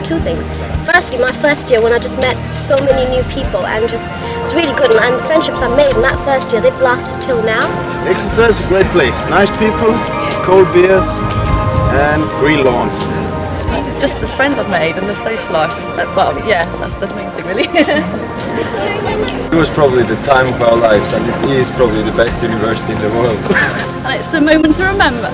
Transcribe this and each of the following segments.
two things. Firstly, my first year when I just met so many new people and just it's really good, and the friendships I made in that first year, they've lasted till now. Exeter is a great place. Nice people, cold beers and green lawns. It's just the friends I've made and the social life. Well, yeah, that's the main thing really. It was probably the time of our lives, and it is probably the best university in the world. And it's a moment to remember.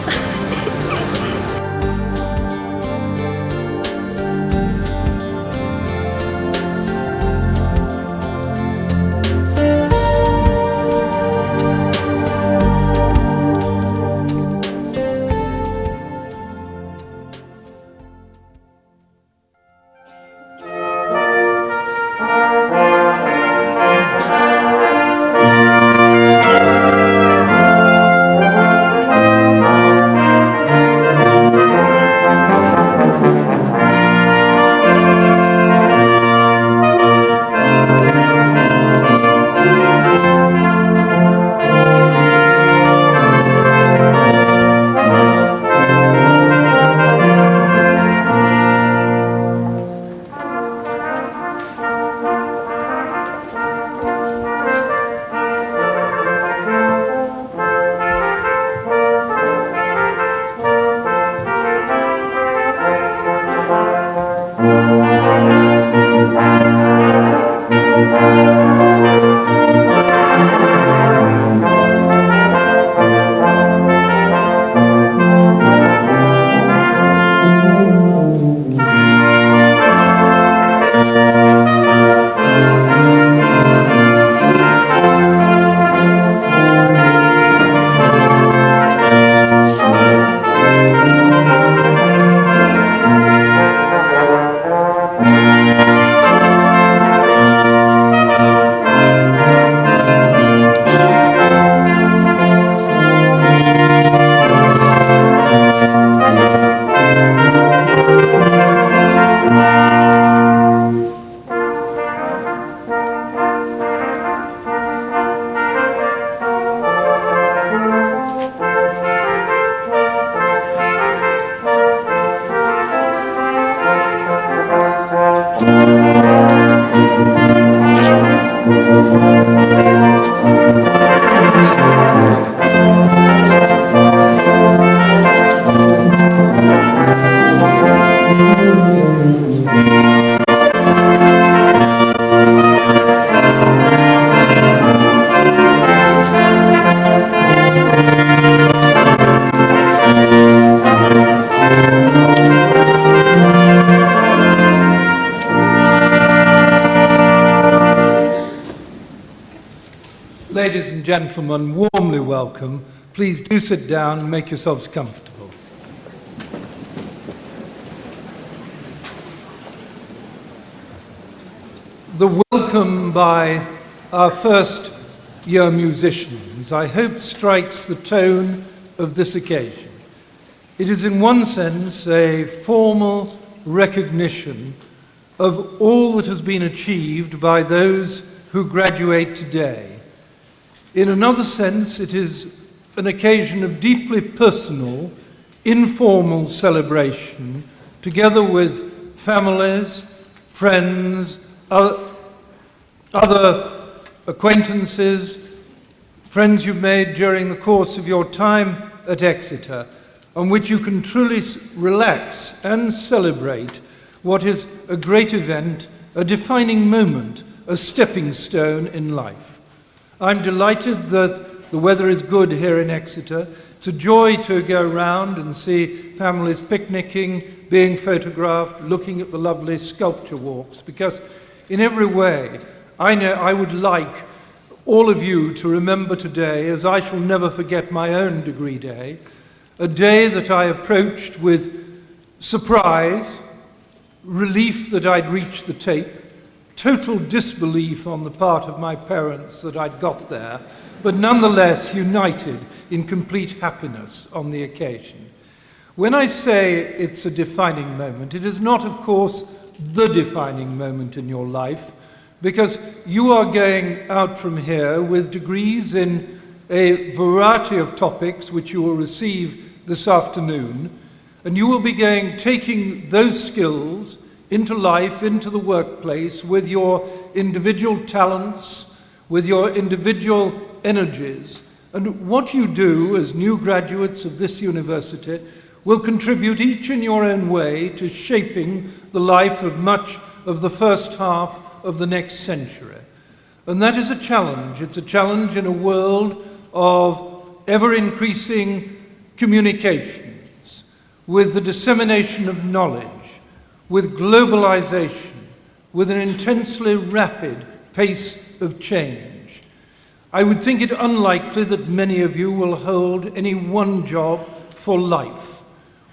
Ladies and gentlemen, warmly welcome. Please do sit down and make yourselves comfortable. The welcome by our first year musicians, I hope, strikes the tone of this occasion. It is in one sense a formal recognition of all that has been achieved by those who graduate today. In another sense, it is an occasion of deeply personal, informal celebration, together with families, friends, other acquaintances, friends you've made during the course of your time at Exeter, on which you can truly relax and celebrate what is a great event, a defining moment, a stepping stone in life. I'm delighted that the weather is good here in Exeter. It's a joy to go around and see families picnicking, being photographed, looking at the lovely sculpture walks, because in every way, I know I would like all of you to remember today, as I shall never forget my own degree day, a day that I approached with surprise, relief that I'd reached the tape, total disbelief on the part of my parents that I'd got there, but nonetheless united in complete happiness on the occasion. When I say it's a defining moment, it is not, of course, the defining moment in your life, because you are going out from here with degrees in a variety of topics which you will receive this afternoon, and you will be taking those skills into life, into the workplace, with your individual talents, with your individual energies. And what you do as new graduates of this university will contribute each in your own way to shaping the life of much of the first half of the next century. And that is a challenge. It's a challenge in a world of ever-increasing communications, with the dissemination of knowledge, with globalization, with an intensely rapid pace of change. I would think it unlikely that many of you will hold any one job for life.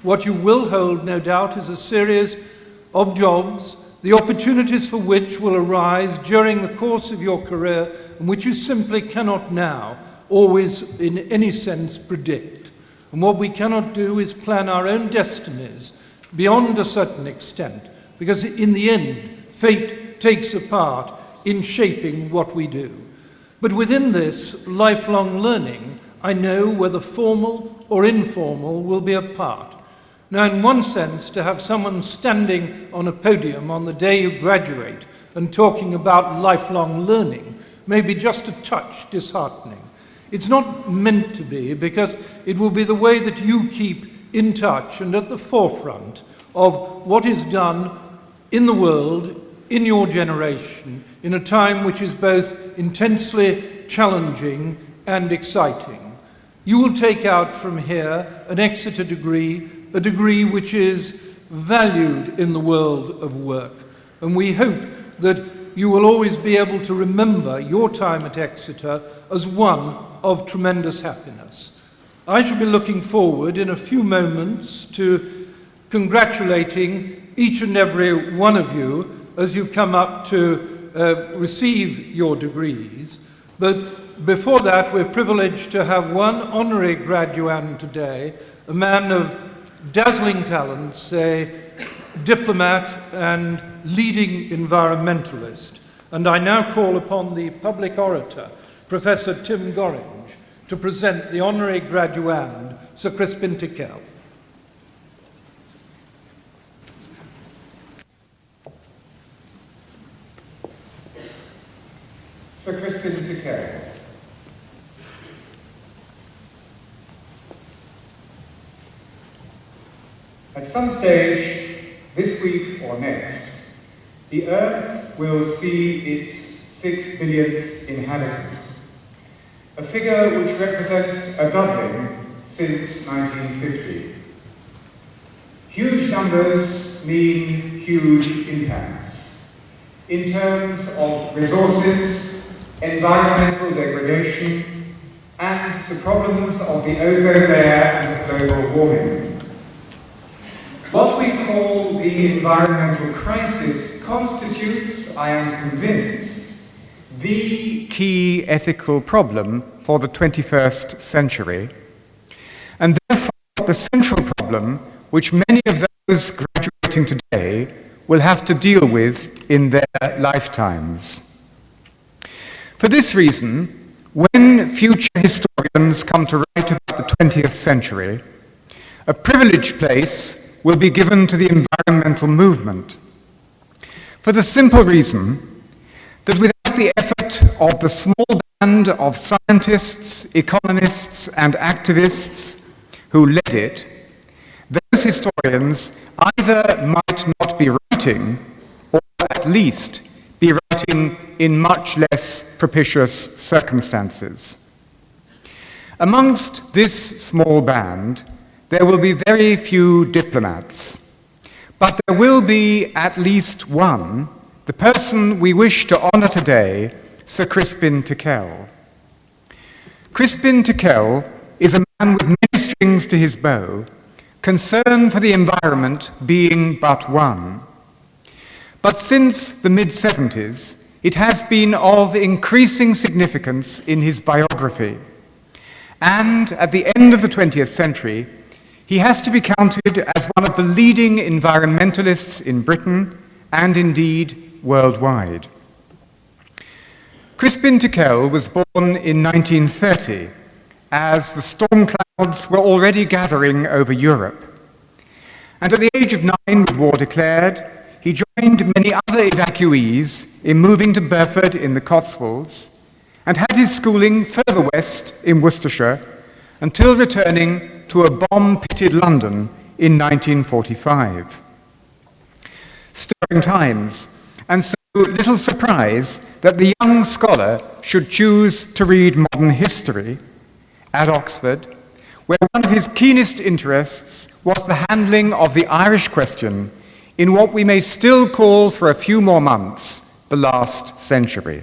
What you will hold, no doubt, is a series of jobs, the opportunities for which will arise during the course of your career, and which you simply cannot now always in any sense predict. And what we cannot do is plan our own destinies beyond a certain extent, because in the end, fate takes a part in shaping what we do. But within this lifelong learning, I know whether formal or informal will be a part. Now, in one sense, to have someone standing on a podium on the day you graduate and talking about lifelong learning may be just a touch disheartening. It's not meant to be, because it will be the way that you keep in touch and at the forefront of what is done in the world, in your generation, in a time which is both intensely challenging and exciting. You will take out from here an Exeter degree, a degree which is valued in the world of work. And we hope that you will always be able to remember your time at Exeter as one of tremendous happiness. I shall be looking forward in a few moments to congratulating each and every one of you as you come up to receive your degrees. But before that, we're privileged to have one honorary graduand today, a man of dazzling talents, a diplomat and leading environmentalist. And I now call upon the public orator, Professor Tim Gorringe, to present the honorary graduand, Sir Crispin Tickell. Sir Crispin Tickell. At some stage, this week or next, the Earth will see its 6 billionth inhabitant, a figure which represents a doubling since 1950. Huge numbers mean huge impacts in terms of resources, environmental degradation, and the problems of the ozone layer and global warming. What we call the environmental crisis constitutes, I am convinced, the key ethical problem for the 21st century, and therefore the central problem which many of those graduating today will have to deal with in their lifetimes. For this reason, when future historians come to write about the 20th century, a privileged place will be given to the environmental movement, for the simple reason that without the effort of the small band of scientists, economists, and activists who led it, those historians either might not be writing, or at least be writing in much less propitious circumstances. Amongst this small band, there will be very few diplomats, but there will be at least one, the person we wish to honor today, Sir Crispin Tickell. Crispin Tickell is a man with many strings to his bow, concern for the environment being but one. But since the mid-70s, it has been of increasing significance in his biography. And at the end of the 20th century, he has to be counted as one of the leading environmentalists in Britain and indeed worldwide. Crispin Tickell was born in 1930 as the storm clouds were already gathering over Europe. And at the age of 9, with war declared, he joined many other evacuees in moving to Burford in the Cotswolds and had his schooling further west in Worcestershire until returning to a bomb-pitted London in 1945. Stirring times, and so little surprise that the young scholar should choose to read modern history at Oxford, where one of his keenest interests was the handling of the Irish question in what we may still call for a few more months the last century.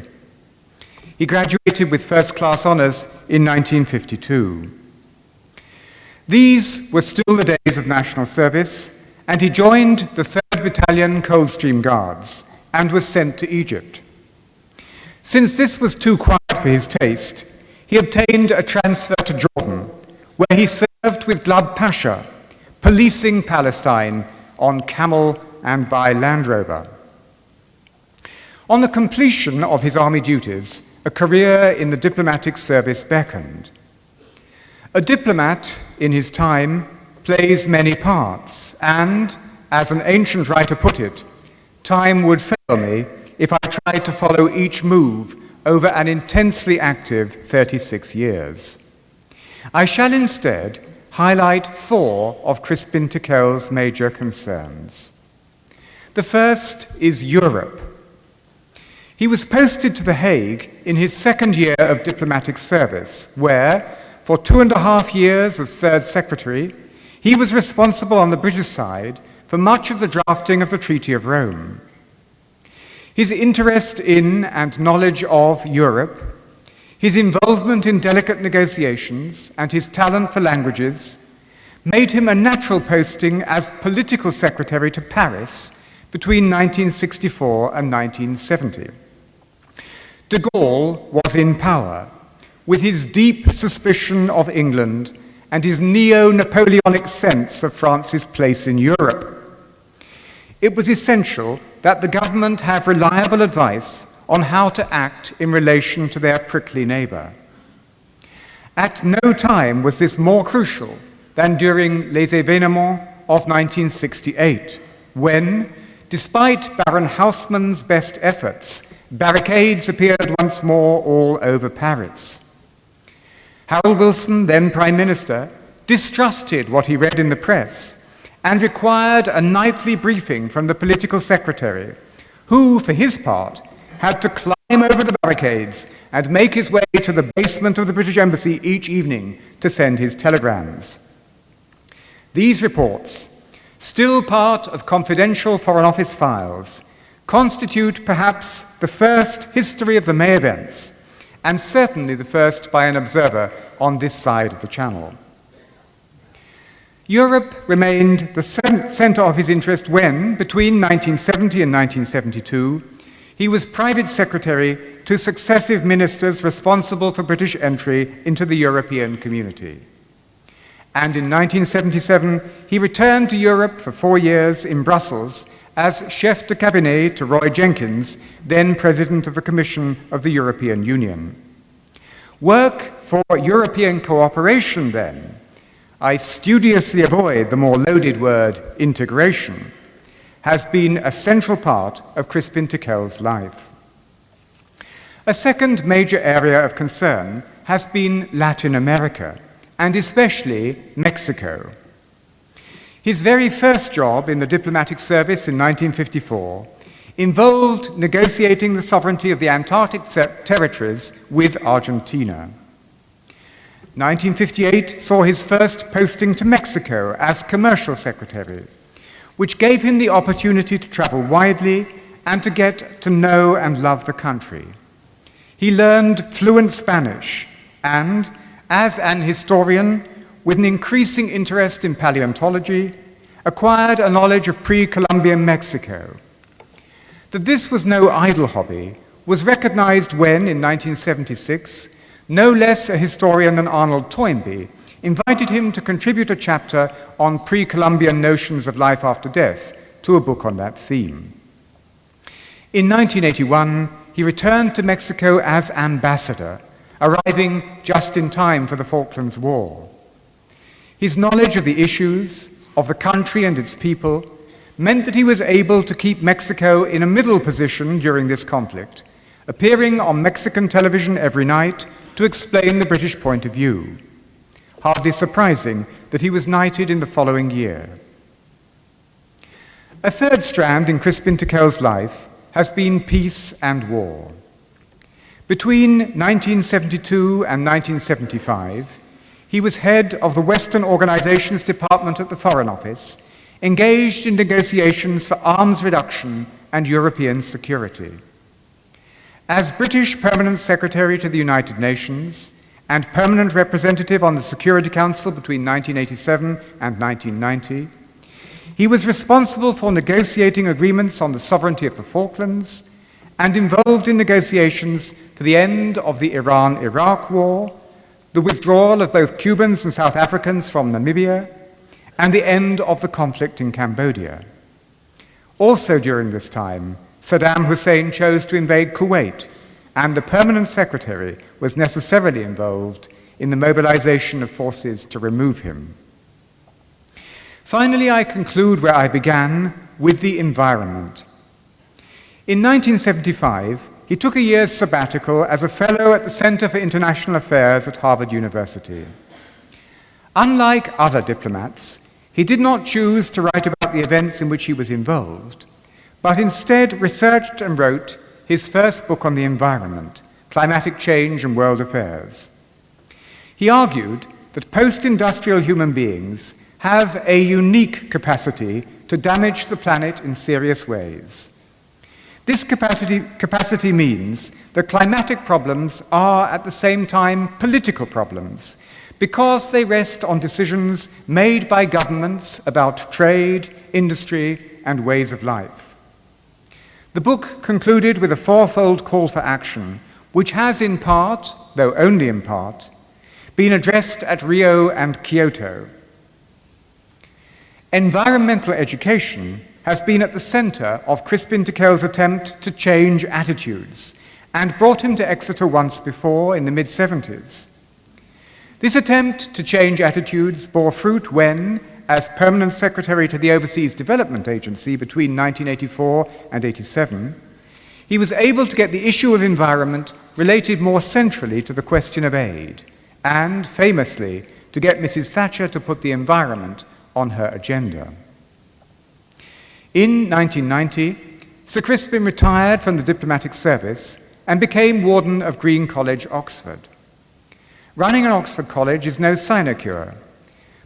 He graduated with first-class honours in 1952. These were still the days of national service, and he joined the 3rd Battalion Coldstream Guards and was sent to Egypt. Since this was too quiet for his taste, he obtained a transfer to Jordan, where he served with Glub Pasha, policing Palestine on camel and by Land Rover. On the completion of his army duties, a career in the diplomatic service beckoned. A diplomat, in his time, plays many parts, and, as an ancient writer put it, time would fail me if I tried to follow each move over an intensely active 36 years. I shall instead highlight 4 of Crispin Tickell's major concerns. The first is Europe. He was posted to The Hague in his 2nd year of diplomatic service, where, for 2.5 years as 3rd Secretary, he was responsible on the British side for much of the drafting of the Treaty of Rome. His interest in and knowledge of Europe, his involvement in delicate negotiations, and his talent for languages made him a natural posting as political secretary to Paris between 1964 and 1970. De Gaulle was in power, with his deep suspicion of England and his neo-Napoleonic sense of France's place in Europe. It was essential that the government have reliable advice on how to act in relation to their prickly neighbour. At no time was this more crucial than during les événements of 1968, when, despite Baron Haussmann's best efforts, barricades appeared once more all over Paris. Harold Wilson, then Prime Minister, distrusted what he read in the press and required a nightly briefing from the political secretary, who, for his part, had to climb over the barricades and make his way to the basement of the British Embassy each evening to send his telegrams. These reports, still part of confidential Foreign Office files, constitute perhaps the first history of the May events, and certainly the first by an observer on this side of the Channel. Europe remained the centre of his interest when, between 1970 and 1972, he was private secretary to successive ministers responsible for British entry into the European community. And in 1977, he returned to Europe for 4 years in Brussels as chef de cabinet to Roy Jenkins, then president of the Commission of the European Union. Work for European cooperation, then, I studiously avoid the more loaded word integration, has been a central part of Crispin Tickell's life. A second major area of concern has been Latin America, and especially Mexico. His very first job in the diplomatic service in 1954 involved negotiating the sovereignty of the Antarctic territories with Argentina. 1958 saw his first posting to Mexico as commercial secretary, which gave him the opportunity to travel widely and to get to know and love the country. He learned fluent Spanish and, as an historian with an increasing interest in paleontology, acquired a knowledge of pre-Columbian Mexico. That this was no idle hobby was recognized when, in 1976, no less a historian than Arnold Toynbee invited him to contribute a chapter on pre-Columbian notions of life after death to a book on that theme. In 1981, he returned to Mexico as ambassador, arriving just in time for the Falklands War. His knowledge of the issues, of the country and its people, meant that he was able to keep Mexico in a middle position during this conflict, appearing on Mexican television every night to explain the British point of view. Hardly surprising that he was knighted in the following year. A third strand in Crispin Tiquel's life has been peace and war. Between 1972 and 1975, he was head of the Western Organizations Department at the Foreign Office, engaged in negotiations for arms reduction and European security. As British Permanent Secretary to the United Nations and Permanent Representative on the Security Council between 1987 and 1990, he was responsible for negotiating agreements on the sovereignty of the Falklands and involved in negotiations for the end of the Iran-Iraq War, the withdrawal of both Cubans and South Africans from Namibia, and the end of the conflict in Cambodia. Also during this time, Saddam Hussein chose to invade Kuwait, and the Permanent Secretary was necessarily involved in the mobilization of forces to remove him. Finally, I conclude where I began, with the environment. In 1975, he took a year's sabbatical as a fellow at the Center for International Affairs at Harvard University. Unlike other diplomats, he did not choose to write about the events in which he was involved, but instead researched and wrote his first book on the environment, Climatic Change and World Affairs. He argued that post-industrial human beings have a unique capacity to damage the planet in serious ways. This capacity means that climatic problems are at the same time political problems, because they rest on decisions made by governments about trade, industry, and ways of life. The book concluded with a fourfold call for action, which has in part, though only in part, been addressed at Rio and Kyoto. Environmental education has been at the center of Crispin Tiquel's attempt to change attitudes and brought him to Exeter once before in the mid-70s. This attempt to change attitudes bore fruit when, as Permanent Secretary to the Overseas Development Agency between 1984 and 87, he was able to get the issue of environment related more centrally to the question of aid, and, famously, to get Mrs. Thatcher to put the environment on her agenda. In 1990, Sir Crispin retired from the diplomatic service and became Warden of Green College, Oxford. Running an Oxford college is no sinecure,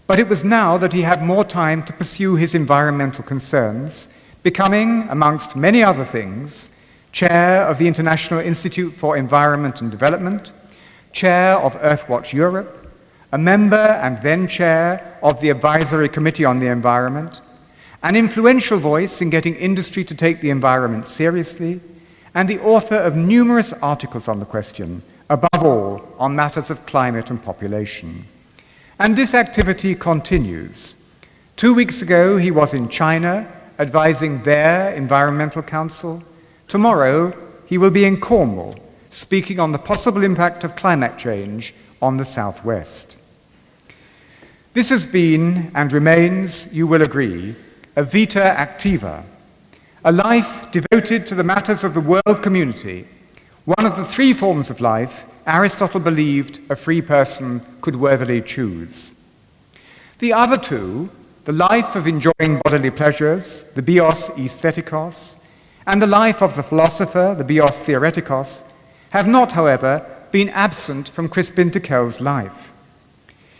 but it was now that he had more time to pursue his environmental concerns, becoming, amongst many other things, chair of the International Institute for Environment and Development, chair of Earthwatch Europe, a member and then chair of the Advisory Committee on the Environment, an influential voice in getting industry to take the environment seriously, and the author of numerous articles on the question, above all on matters of climate and population. And this activity continues. 2 weeks ago, he was in China, advising their Environmental Council. Tomorrow, he will be in Cornwall, speaking on the possible impact of climate change on the Southwest. This has been, and remains, you will agree, a vita activa, a life devoted to the matters of the world community, one of the three forms of life Aristotle believed a free person could worthily choose. The other two, the life of enjoying bodily pleasures, the bios aesthetikos, and the life of the philosopher, the bios theoretikos, have not, however, been absent from Crispin Tiquel's life.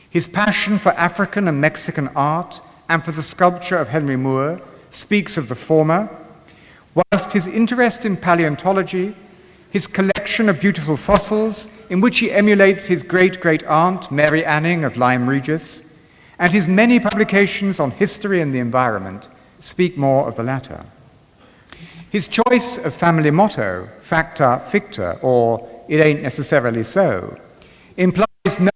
His passion for African and Mexican art and for the sculpture of Henry Moore speaks of the former, whilst his interest in paleontology, his collection of beautiful fossils in which he emulates his great-great-aunt Mary Anning of Lyme Regis, and his many publications on history and the environment speak more of the latter. His choice of family motto, Facta Ficta, or It Ain't Necessarily So, implies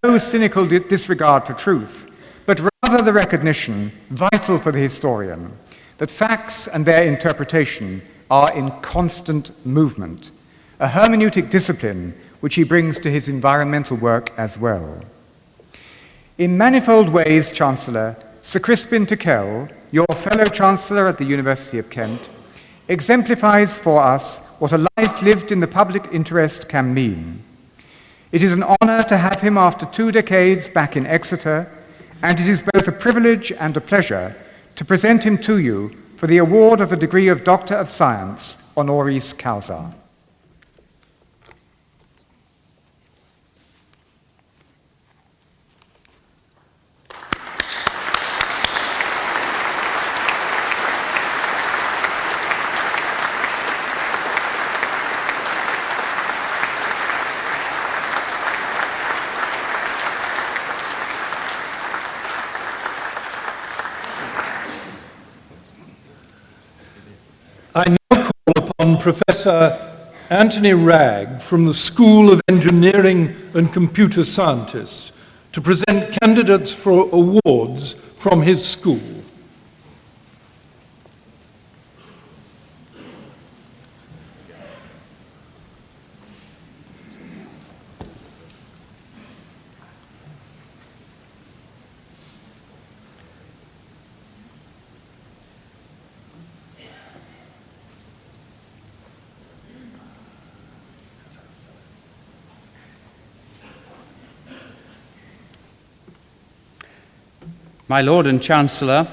no cynical disregard for truth, but rather the recognition, vital for the historian, that facts and their interpretation are in constant movement, a hermeneutic discipline which he brings to his environmental work as well. In manifold ways, Chancellor, Sir Crispin Tiquel, your fellow Chancellor at the University of Kent, exemplifies for us what a life lived in the public interest can mean. It is an honour to have him after 2 decades back in Exeter, and it is both a privilege and a pleasure to present him to you for the award of the degree of Doctor of Science, honoris causa. I now call upon Professor Anthony Ragg from the School of Engineering and Computer Scientists to present candidates for awards from his school. My Lord and Chancellor,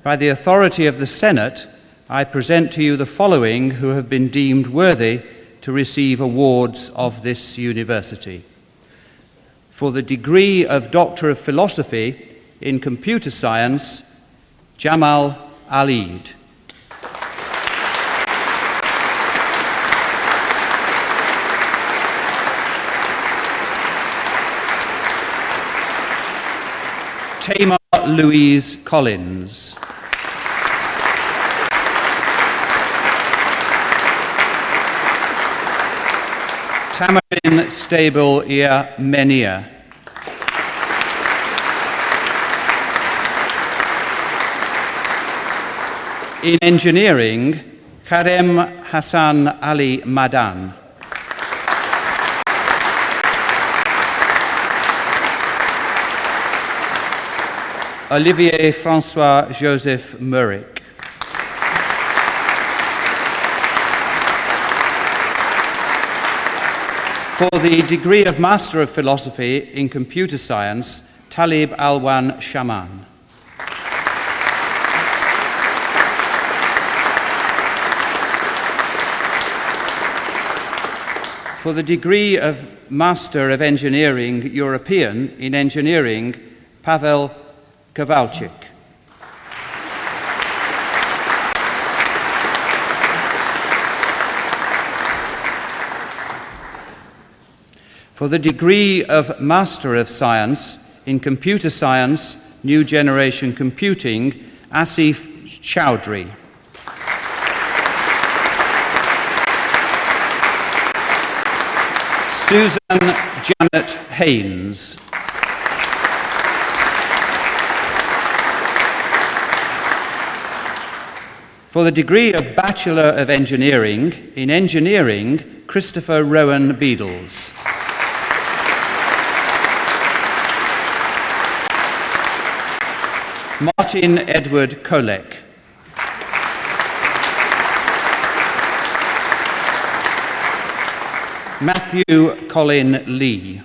by the authority of the Senate, I present to you the following who have been deemed worthy to receive awards of this university. For the degree of Doctor of Philosophy in Computer Science, Jamal Alid. Tamar Louise Collins. Tamarin Stable Menia. In engineering, Karem Hassan Ali Madan. Olivier Francois Joseph Murick. For the degree of Master of Philosophy in Computer Science, Talib Alwan Shaman. For the degree of Master of Engineering European in Engineering, Pavel Kowalczyk. For the degree of Master of Science in Computer Science, New Generation Computing, Asif Chowdhury. Susan Janet Haynes. For the degree of Bachelor of Engineering in Engineering, Christopher Rowan Beadles. Martin Edward Kolek. Matthew Colin Lee.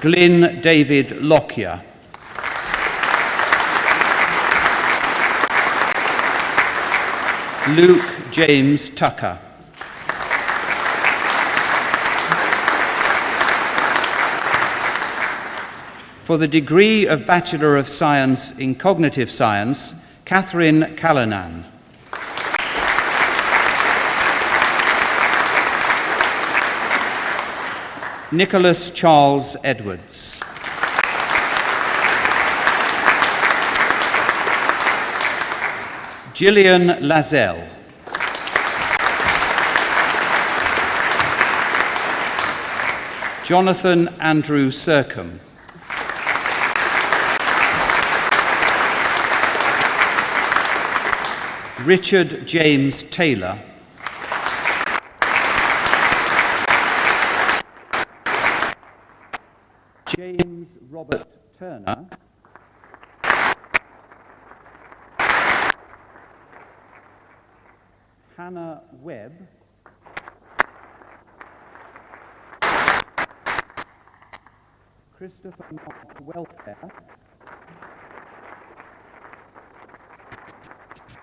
Glyn David Lockyer. Luke James Tucker. For the degree of Bachelor of Science in Cognitive Science, Catherine Callanan. Nicholas Charles Edwards. Gillian Lazelle. Jonathan Andrew Sercombe. Richard James Taylor. James Robert Turner, Hannah Webb, Christopher Mark Welfare.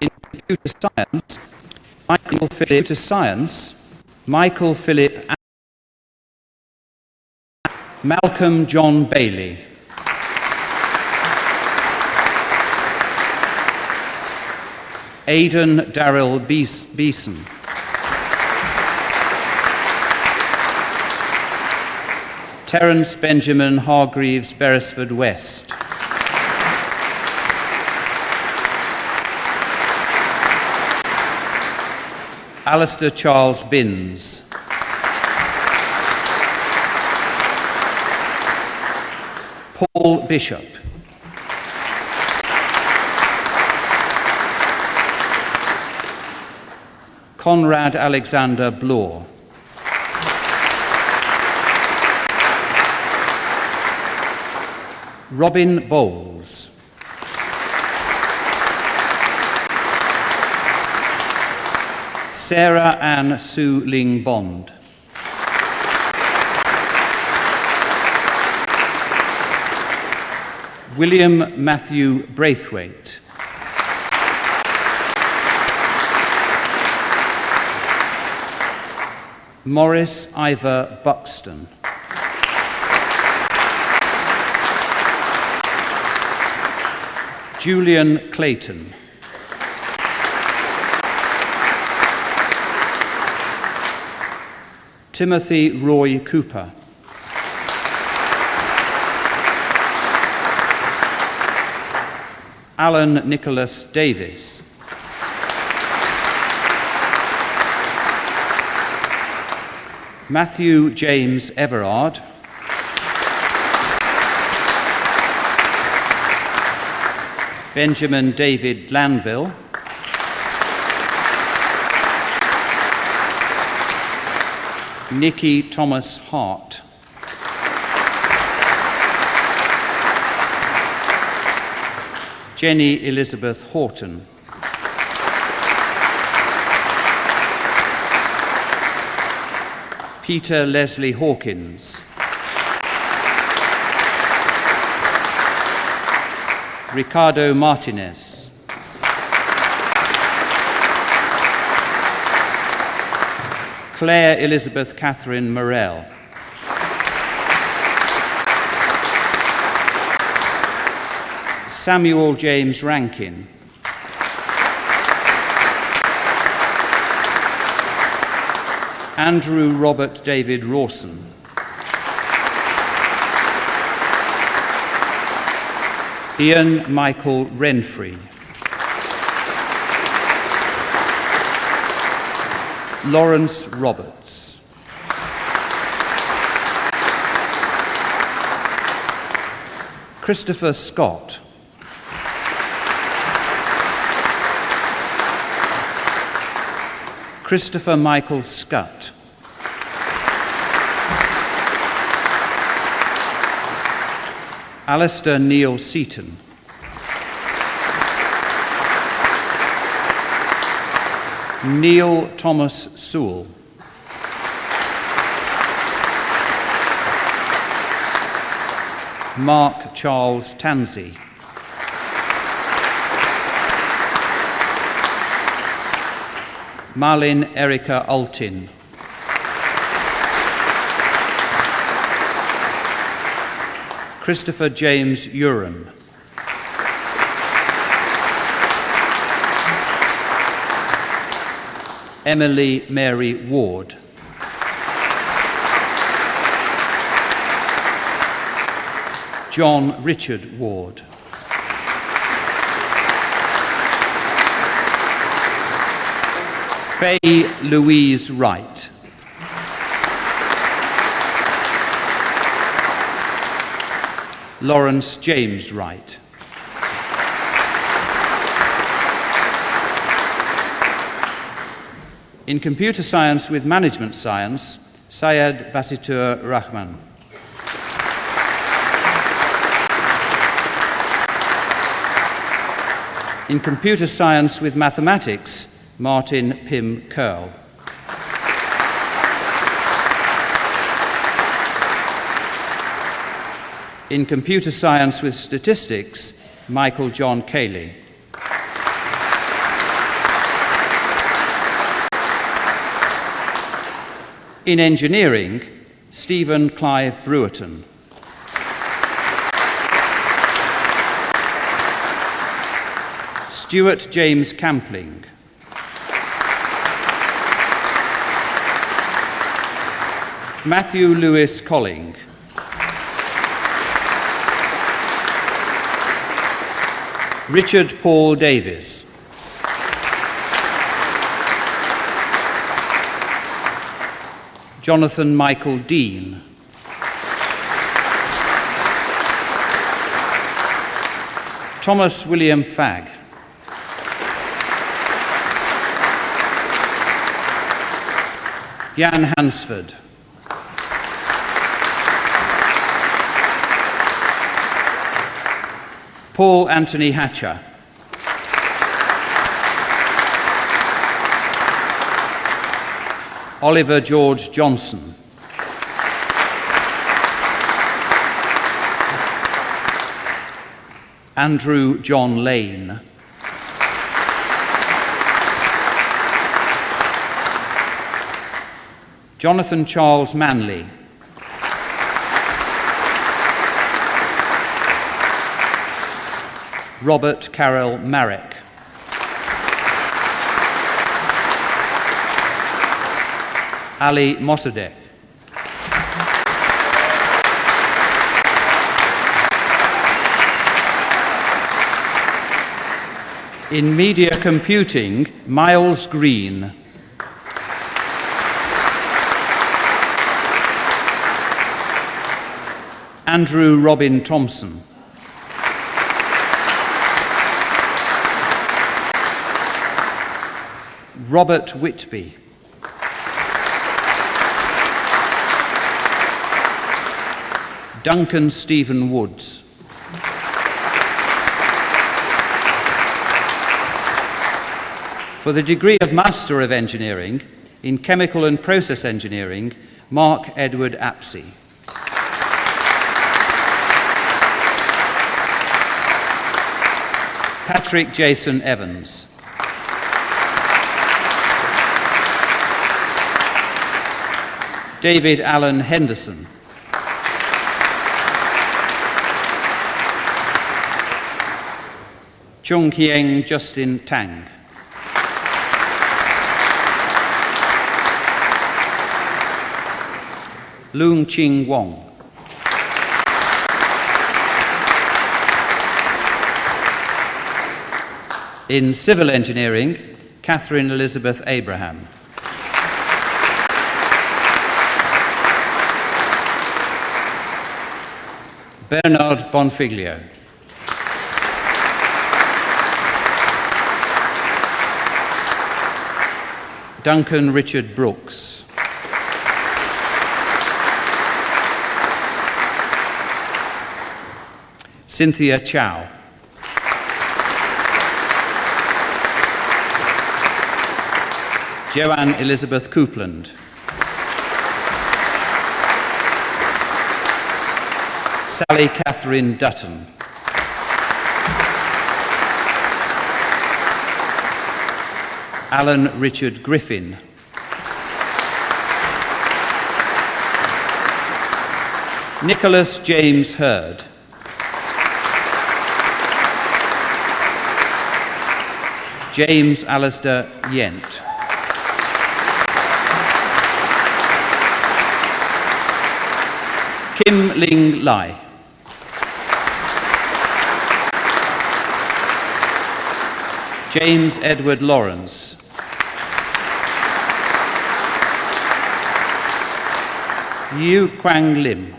In computer science, Michael Philip Malcolm John Bailey. Aidan Darrell Beeson. Terence Benjamin Hargreaves Beresford West. Alistair Charles Binns. Paul Bishop. Conrad Alexander Bloor. Robin Bowles. Sarah Ann Sue Ling Bond. William Matthew Braithwaite. Morris Ivor Buxton. Julian Clayton. Timothy Roy Cooper. Alan Nicholas Davis. Matthew James Everard. Benjamin David Lanville. Nicky Thomas Hart. Jenny Elizabeth Horton. Peter Leslie Hawkins. Ricardo Martinez. Claire Elizabeth Catherine Morell. Samuel James Rankin. Andrew Robert David Rawson. Ian Michael Renfrey. Lawrence Roberts. Christopher Scott. Christopher Michael Scutt. Alistair Neil Seaton. Neil Thomas Sewell. Mark Charles Tansey. Marlin Erica Altin. Christopher James Uren. Emily Mary Ward. John Richard Ward. Faye Louise Wright. Lawrence James Wright. In computer science with management science, Syed Basitur Rahman. In computer science with mathematics, Martin Pym Curl. In computer science with statistics, Michael John Cayley. In engineering, Stephen Clive Brewerton. Stuart James Campling. Matthew Lewis Colling. Richard Paul Davies. Jonathan Michael Dean. Thomas William Fagg. Jan Hansford. Paul Anthony Hatcher. Oliver George Johnson. Andrew John Lane. Jonathan Charles Manley. Robert Carroll Marek. Ali Mossadegh. In media computing, Miles Green. Andrew Robin Thompson. Robert Whitby. Duncan Stephen Woods. For the degree of Master of Engineering in Chemical and Process Engineering, Mark Edward Apsey. Patrick Jason Evans. David Allen Henderson. Chung Hieng Justin Tang. Loong Ching Wong. In civil engineering, Catherine Elizabeth Abraham. Bernard Bonfiglio. Duncan Richard Brooks. Cynthia Chow. Joanne Elizabeth Coupland. Sally Catherine Dutton. Alan Richard Griffin. Nicholas James Hurd. James Alistair Yent. Kim Ling Lai. James Edward Lawrence. Yu Kwang Lim.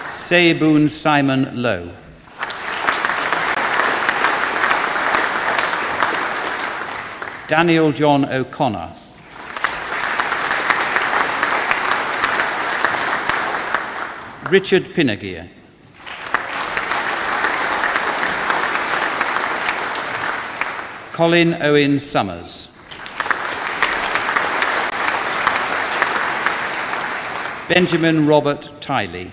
Seiboon Simon Lowe. Daniel John O'Connor. Richard Pinnegear. Colin Owen Summers. Benjamin Robert Tiley.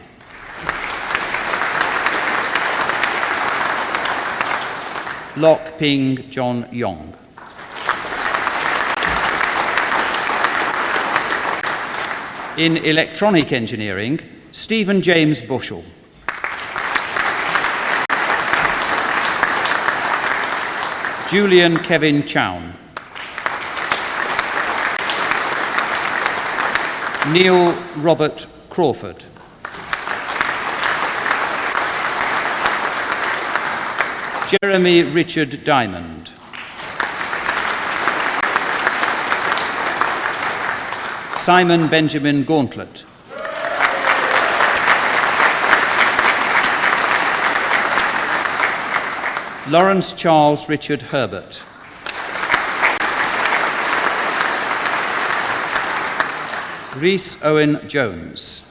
Lok Ping John Yong. In electronic engineering, Stephen James Bushell. Julian Kevin Chown. Neil Robert Crawford. Jeremy Richard Diamond. Simon Benjamin Gauntlet. Lawrence Charles Richard Herbert. Rhys Owen Jones.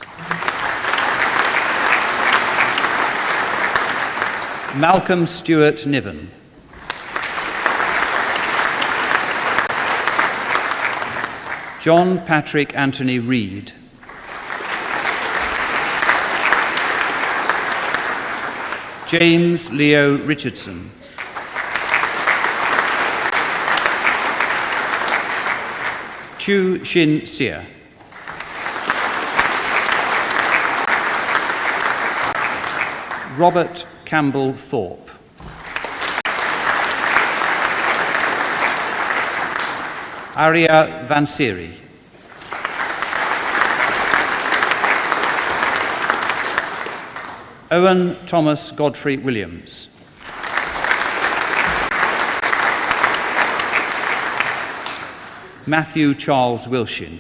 Malcolm Stewart Niven. John Patrick Anthony Reed. James Leo Richardson. Chu Shin Sia. Robert Campbell Thorpe. Arya Vansiri. Owen Thomas Godfrey Williams. Matthew Charles Wilshin.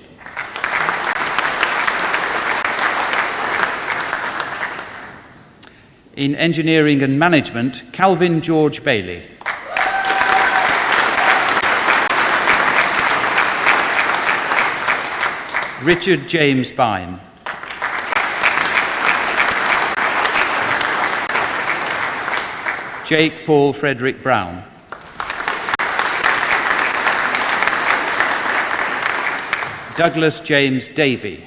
In engineering and management, Calvin George Bailey. Richard James Byme. Jake Paul Frederick Brown. Douglas James Davey.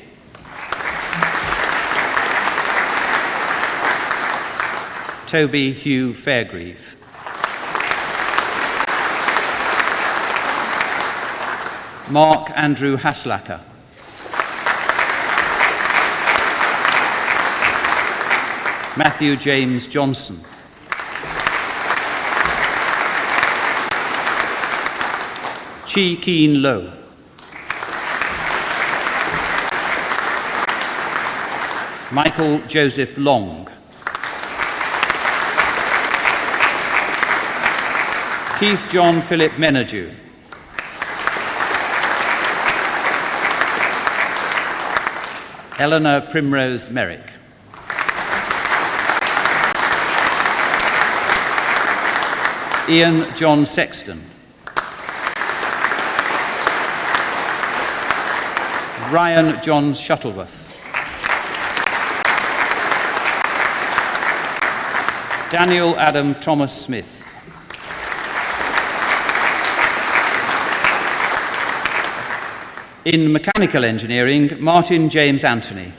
Toby Hugh Fairgrieve. Mark Andrew Haslacker. Matthew James Johnson. Chi Keen Low. Michael Joseph Long. Keith John Philip Menadue. Eleanor Primrose Merrick. Ian John Sexton. Ryan John Shuttleworth. Daniel Adam Thomas Smith. In mechanical engineering, Martin James Anthony.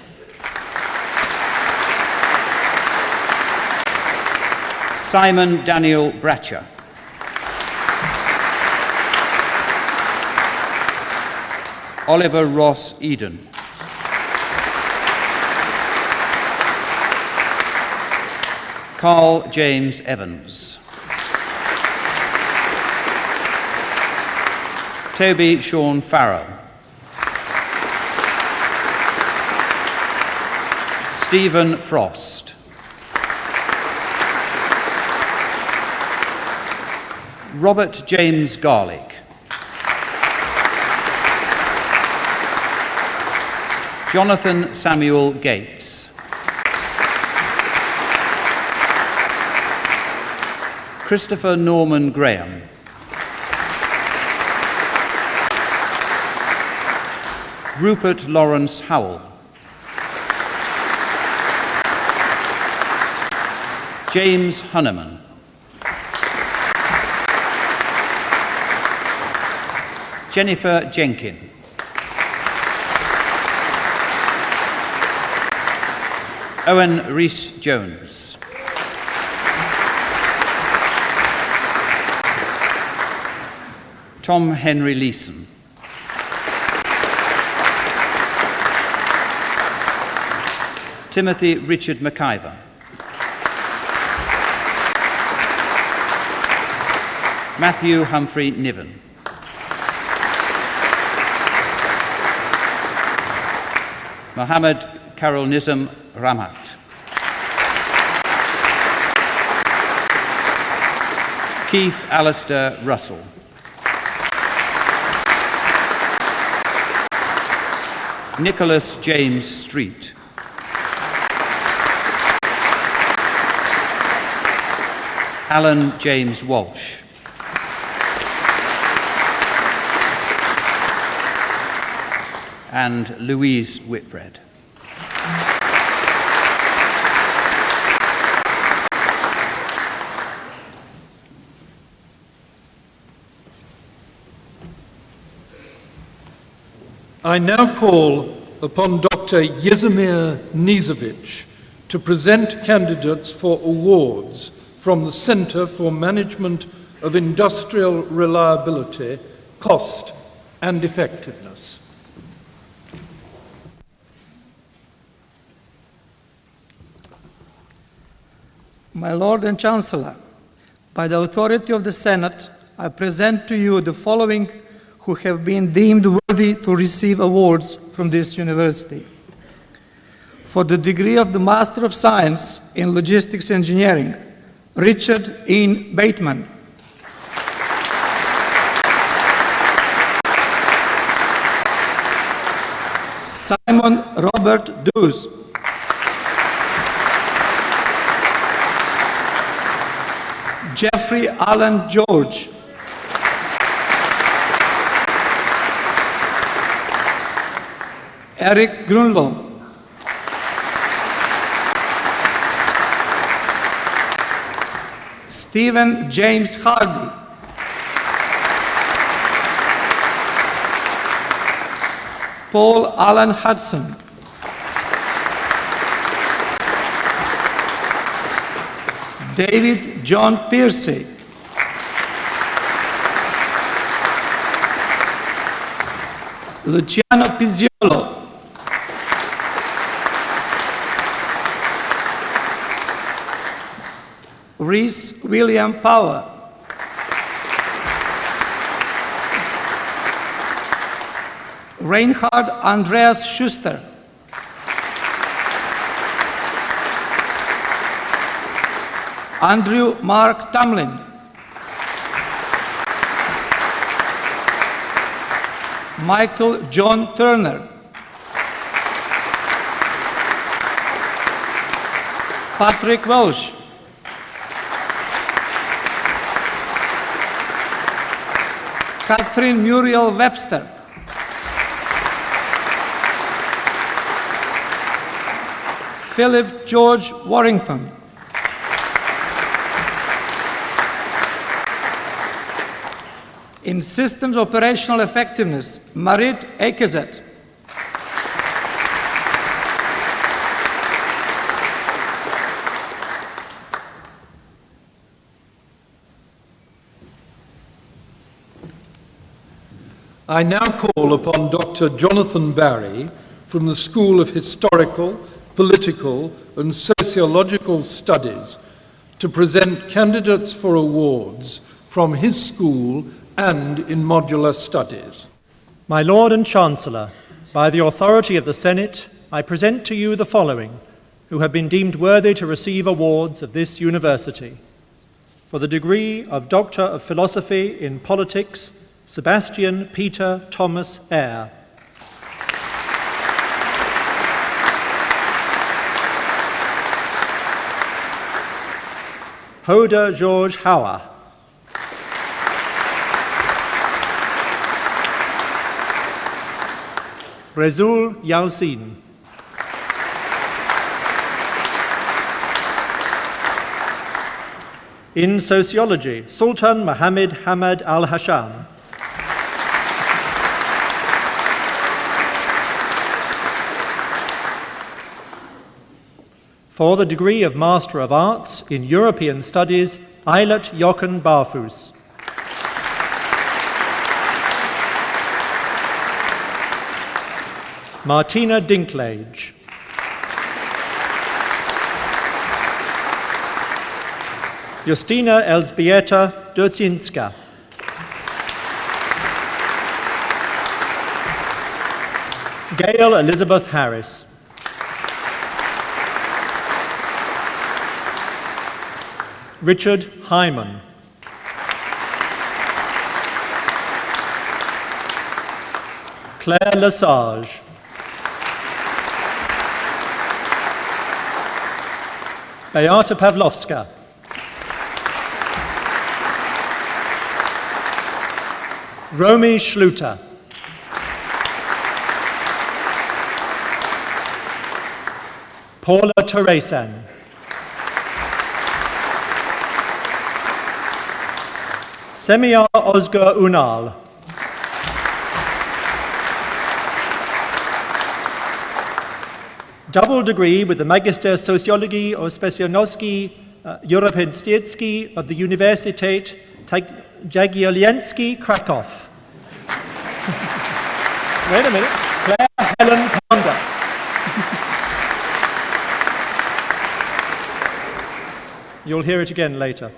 Simon Daniel Bratcher. Oliver Ross Eden. Carl James Evans. Toby Sean Farrell. Stephen Frost. Robert James Garlick. Jonathan Samuel Gates. Christopher Norman Graham. Rupert Lawrence Howell. James Hunneman. Jennifer Jenkin. Owen Rees-Jones. Tom Henry Leeson. Timothy Richard McIver. Matthew Humphrey Niven. Mohammed Karol Nizam Ramat. Keith Alistair Russell. Nicholas James Street. Alan James Walsh. And Louise Whitbread. I now call upon Dr. Yezimir Nizovic to present candidates for awards from the Centre for Management of Industrial Reliability, Cost and Effectiveness. My Lord and Chancellor, by the authority of the Senate, I present to you the following who have been deemed worthy to receive awards from this university. For the degree of the Master of Science in Logistics Engineering, Richard Ian Bateman. Simon Robert Dews. Jeffrey Allen George. Eric Grunlo. Stephen James Hardy. Paul Allen Hudson. David John Piercy. Luciano Pizziolo. Rhys William Power. Reinhard Andreas Schuster. Andrew Mark Tamlin. Michael John Turner. Patrick Welsh. Catherine Muriel Webster. Philip George Warrington. In Systems Operational Effectiveness, Marit Ekezet. I now call upon Dr. Jonathan Barry from the School of Historical, Political and Sociological Studies to present candidates for awards from his school and in modular studies. My Lord and Chancellor, by the authority of the Senate, I present to you the following, who have been deemed worthy to receive awards of this university. For the degree of Doctor of Philosophy in Politics, Sebastian Peter Thomas Eyre. Hoda George Hauer. Rezul Yalsin. In Sociology, Sultan Mohammed Hamad Al-Hasham. For the degree of Master of Arts in European Studies, Eilert Jochen Barfuß. Martina Dinklage. Justina Elżbieta Docinska. Gail Elizabeth Harris. Richard Hyman. Claire Lesage. Beata Pawlowska. Romy Schluter. Paula Teresan. Semia Özgür Unal. Double degree with the Magister Sociologii or Specjalności Europejskiej of the Universität Jagiellońskiej, Krakow. Wait a minute. Claire Helen Ponder. You'll hear it again later.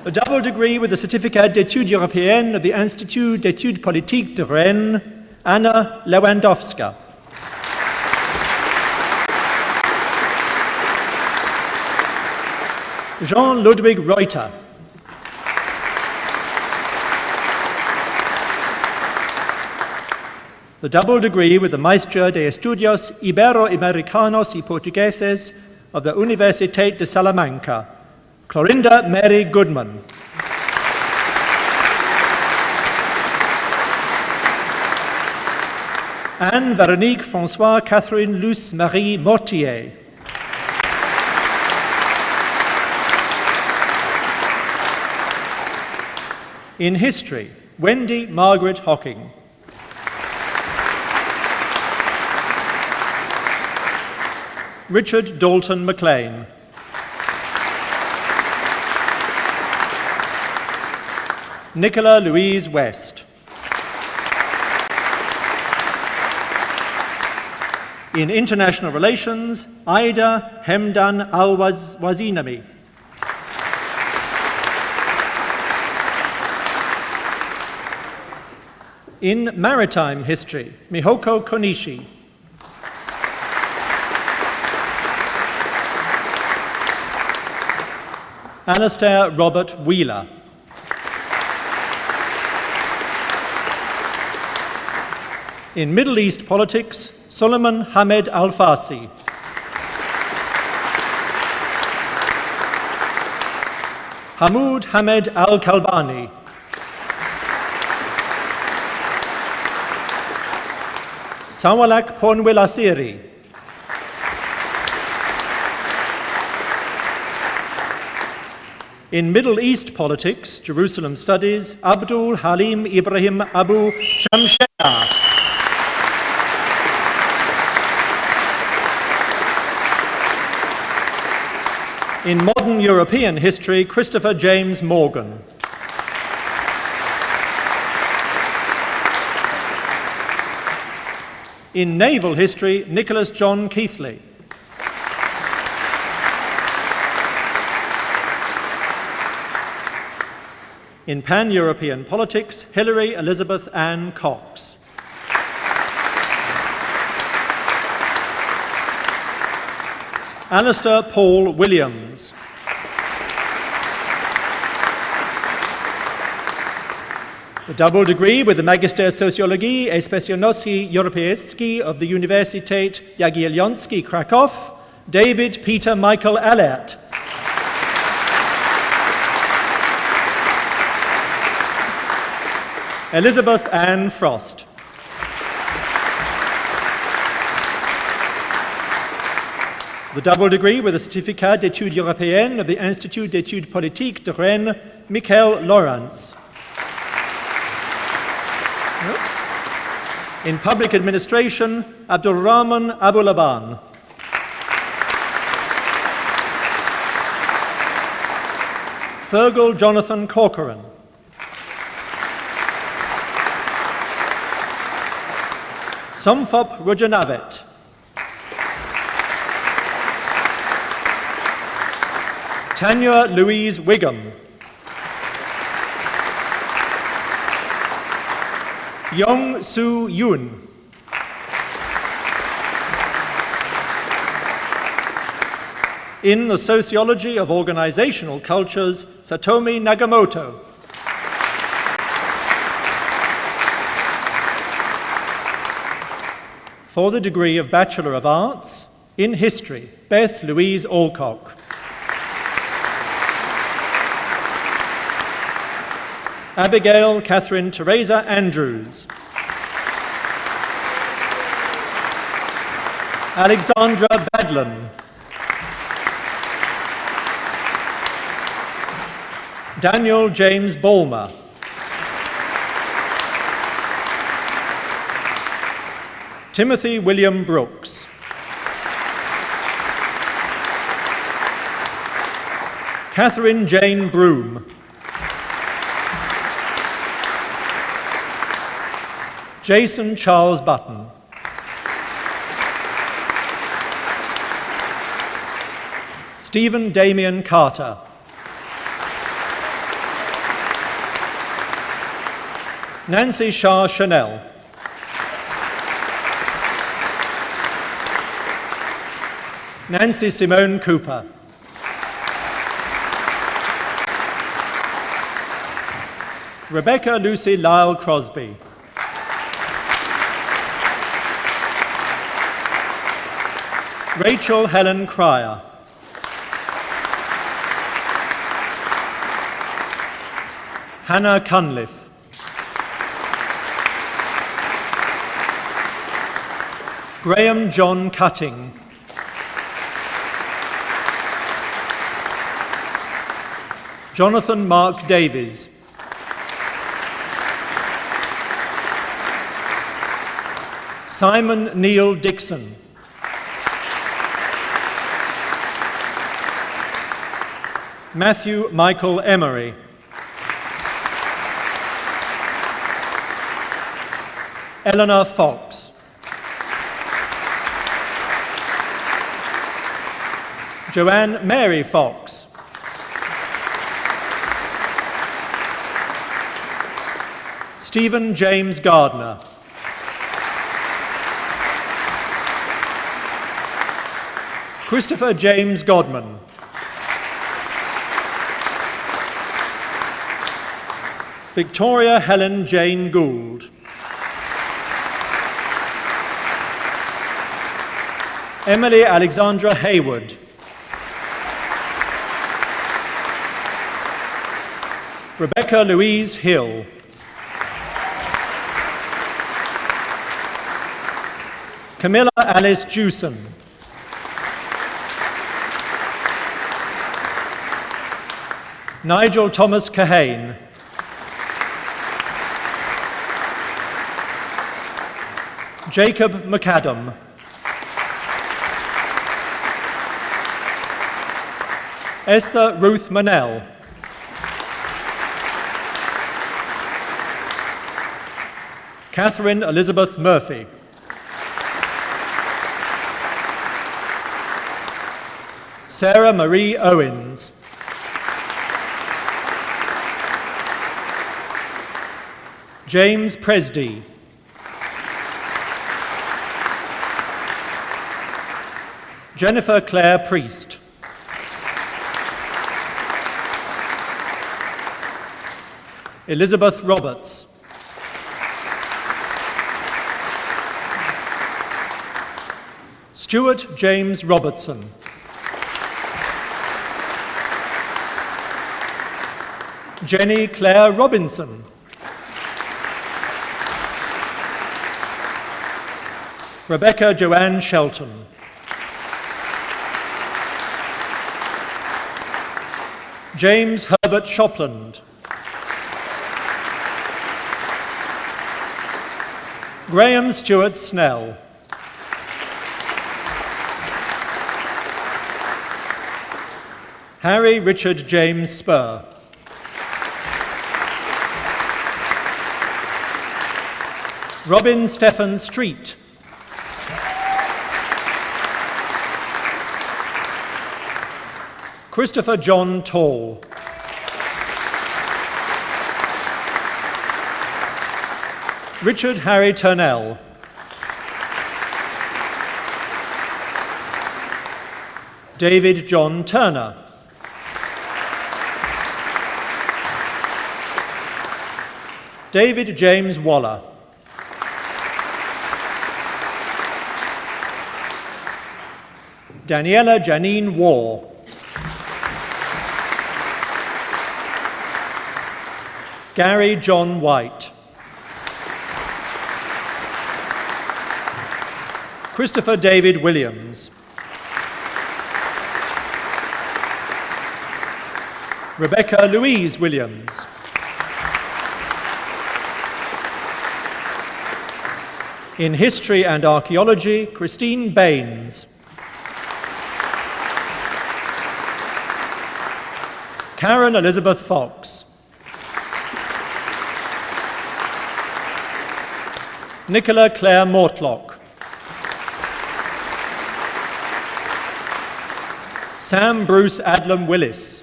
A double degree with the Certificate d'études européennes of the Institut d'études politiques de Rennes, Anna Lewandowska. Jean Ludwig Reuter. The double degree with the Maestría de Estudios Ibero-Americanos y Portugueses of the Universität de Salamanca, Clorinda Mary Goodman. Anne Veronique François Catherine Luce Marie Mortier. In history, Wendy Margaret Hocking. Richard Dalton McLean. Nicola Louise West. In international relations, Ida Hemdan Al-Wazinami. In maritime history, Mihoko Konishi. Alastair Robert Wheeler. In Middle East politics, Solomon Hamed Al-Farsi. Hamoud Hamed Al-Kalbani. Sawalak Ponwilasiri. In Middle East politics, Jerusalem studies, Abdul Halim Ibrahim Abu Shamshah. In modern European history, Christopher James Morgan. In naval history, Nicholas John Keithley. In pan-European politics, Hilary Elizabeth Ann Cox. Alistair Paul Williams. The double degree with the Magister Sociologii et Specjalności Europejskiej of the Universität Jagiellońskiej, Krakow, David Peter Michael Allert. Elizabeth Ann Frost. The double degree with the Certificat d'études européennes of the Institut d'études politiques de Rennes, Michael Lawrence. In public administration, Abdul Rahman Abulaban. Fergal Jonathan Corcoran. Somfop Rujanavet. Tanya Louise Wigham. Yong Soo Yoon. In the Sociology of Organizational Cultures, Satomi Nagamoto. For the degree of Bachelor of Arts in History, Beth Louise Alcock. Abigail Catherine Teresa Andrews. Alexandra Badlan. Daniel James Balmer. Timothy William Brooks. Catherine Jane Broom. Jason Charles Button. Stephen Damian Carter. Nancy Shah Chanel. Nancy Simone Cooper. Rebecca Lucy Lyle Crosby. Rachel Helen Cryer. Hannah Cunliffe. Graham John Cutting. Jonathan Mark Davies. Simon Neil Dixon. Matthew Michael Emery. Eleanor Fox. Joanne Mary Fox. Stephen James Gardner. Christopher James Godman. Victoria Helen Jane Gould. Emily Alexandra Hayward. Rebecca Louise Hill. Camilla Alice Jewson. Nigel Thomas Kahane. Jacob McAdam. Esther Ruth Manell. Catherine Elizabeth Murphy. Sarah Marie Owens. James Presdy. Jennifer Claire Priest. Elizabeth Roberts. Stuart James Robertson. Jenny Claire Robinson. Rebecca Joanne Shelton. James Herbert Shopland. Graham Stewart Snell. Harry Richard James Spur. Robin Stephen Street. Christopher John Tall. Richard Harry Turnell. David John Turner. David James Waller. Daniela Janine Waugh. Gary John White. Christopher David Williams. Rebecca Louise Williams. In History and Archaeology, Christine Baines. Karen Elizabeth Fox. Nicola Claire Mortlock. Sam Bruce Adlam Willis.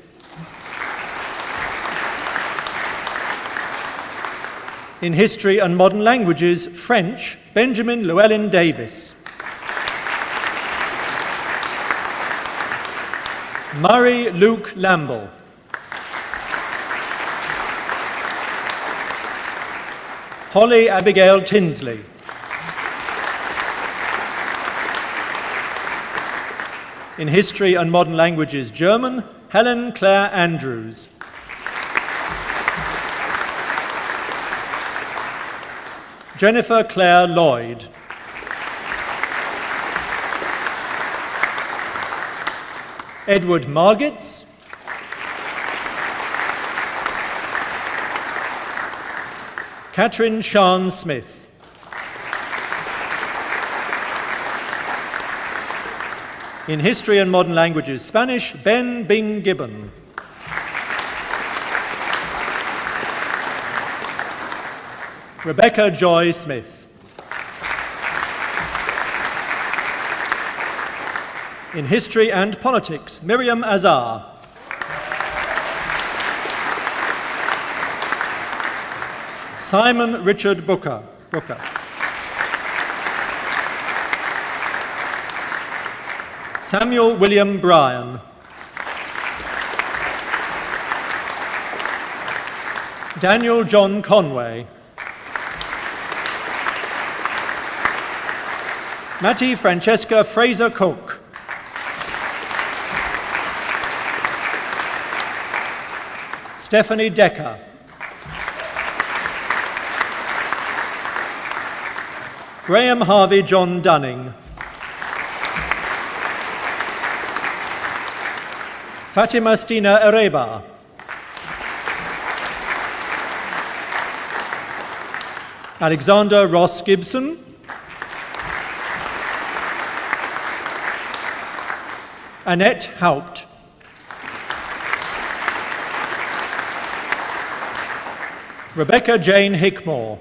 In History and Modern Languages, French, Benjamin Llewellyn Davis. Murray Luke Lamble. Holly Abigail Tinsley. In History and Modern Languages, German, Helen Claire Andrews. Jennifer Claire Lloyd. Edward Margits. Catherine Shan Smith. In History and Modern Languages, Spanish, Ben Bing Gibbon. Rebecca Joy Smith. In History and Politics, Miriam Azar. Simon Richard Booker. Samuel William Bryan. Daniel John Conway. Mattie Francesca Fraser Cook. Stephanie Decker. Graham Harvey John Dunning. Fatima Stina Ereba. Alexander Ross Gibson. Annette Haupt. Rebecca Jane Hickmore.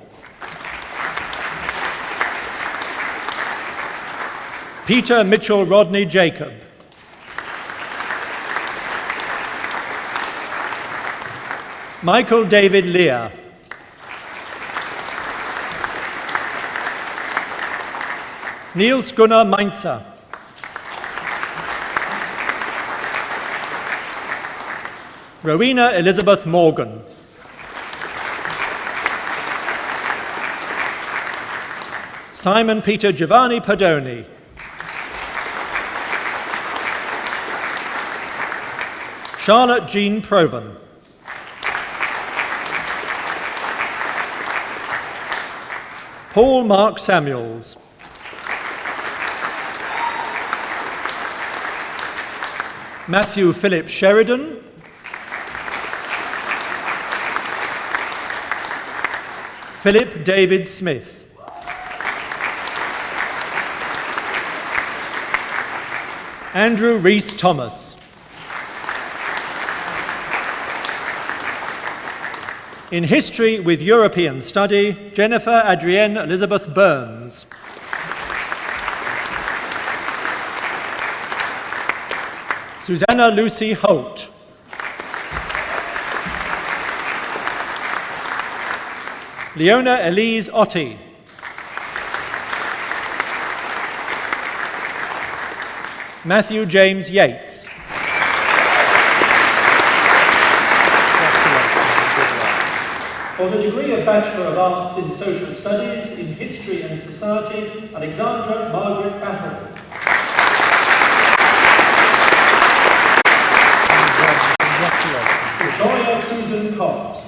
Peter Mitchell Rodney Jacob. Michael David Lear. Niels Gunnar Mainzer. Rowena Elizabeth Morgan. Simon Peter Giovanni Padoni. Charlotte Jean Proven. Paul Mark Samuels. Matthew Philip Sheridan. Philip David Smith. Andrew Rees Thomas. In History with European Study, Jennifer Adrienne Elizabeth Burns. Susanna Lucy Holt. Leona Elise Otti. Matthew James Yates. For the degree of Bachelor of Arts in Social Studies, in History and Society, Alexandra Margaret Battle. Victoria Susan Cox.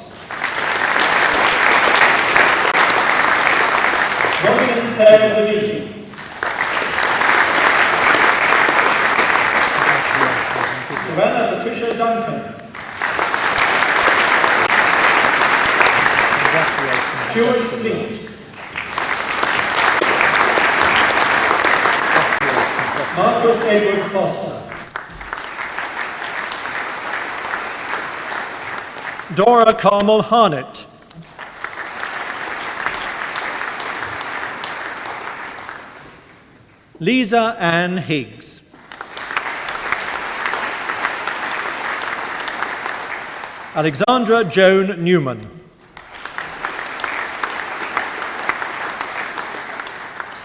Robin Sarah Levine. Joanna Patricia Duncan. Stuart Fleet. Marcus Edward Foster. Dora Carmel Harnett. Lisa Ann Higgs. Alexandra Joan Newman.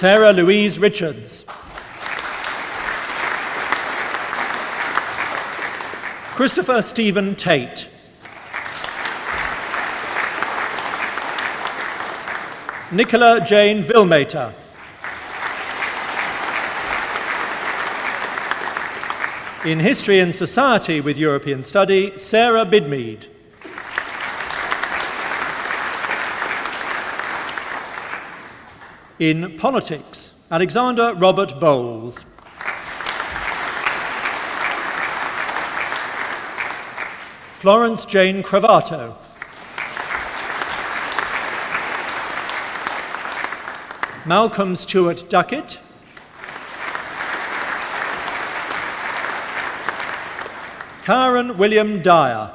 Sarah Louise Richards. Christopher Stephen Tate. Nicola Jane Vilmater. In History and Society with European Study, Sarah Bidmead. In Politics, Alexander Robert Bowles. Florence Jane Cravato. Malcolm Stewart Duckett. Karen William Dyer.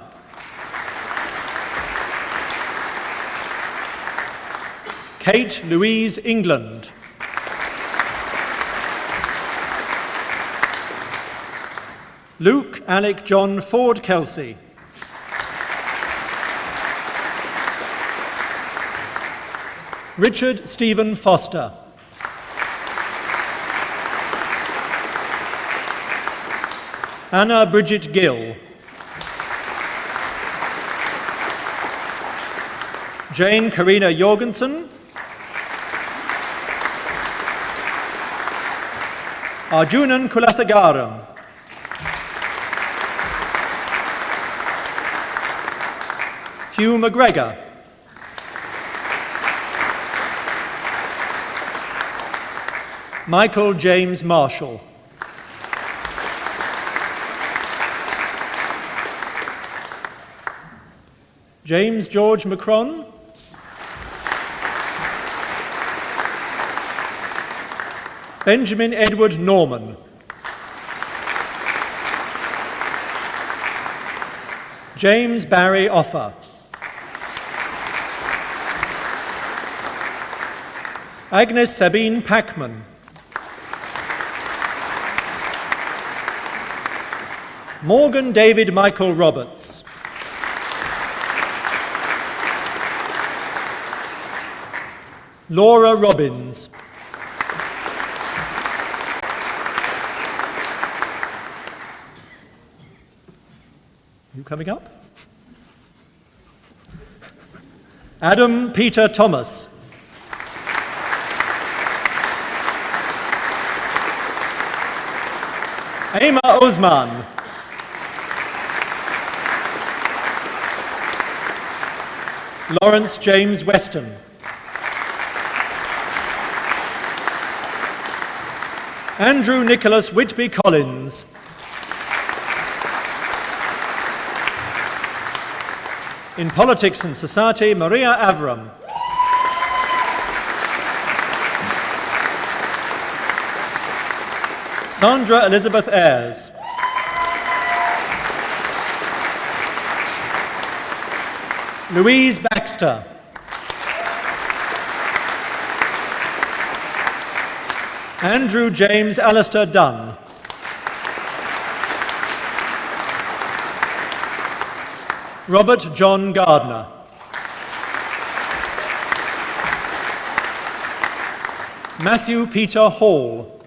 Kate Louise England. Luke Alec John Ford Kelsey. Richard Stephen Foster. Anna Bridget Gill. Jane Karina Jorgensen. Arjunan Kulasagaram. Hugh McGregor. Michael James Marshall. James George Macron. Benjamin Edward Norman. James Barry Offer. Agnes Sabine Packman. Morgan David Michael Roberts. Laura Robbins. You coming up? Adam Peter Thomas. Aima Osman. Lawrence James Weston. Andrew Nicholas Whitby Collins. In Politics and Society, Maria Avram. Sandra Elizabeth Ayres. Louise Baxter. Andrew James Alistair Dunn. Robert John Gardner. Matthew Peter Hall.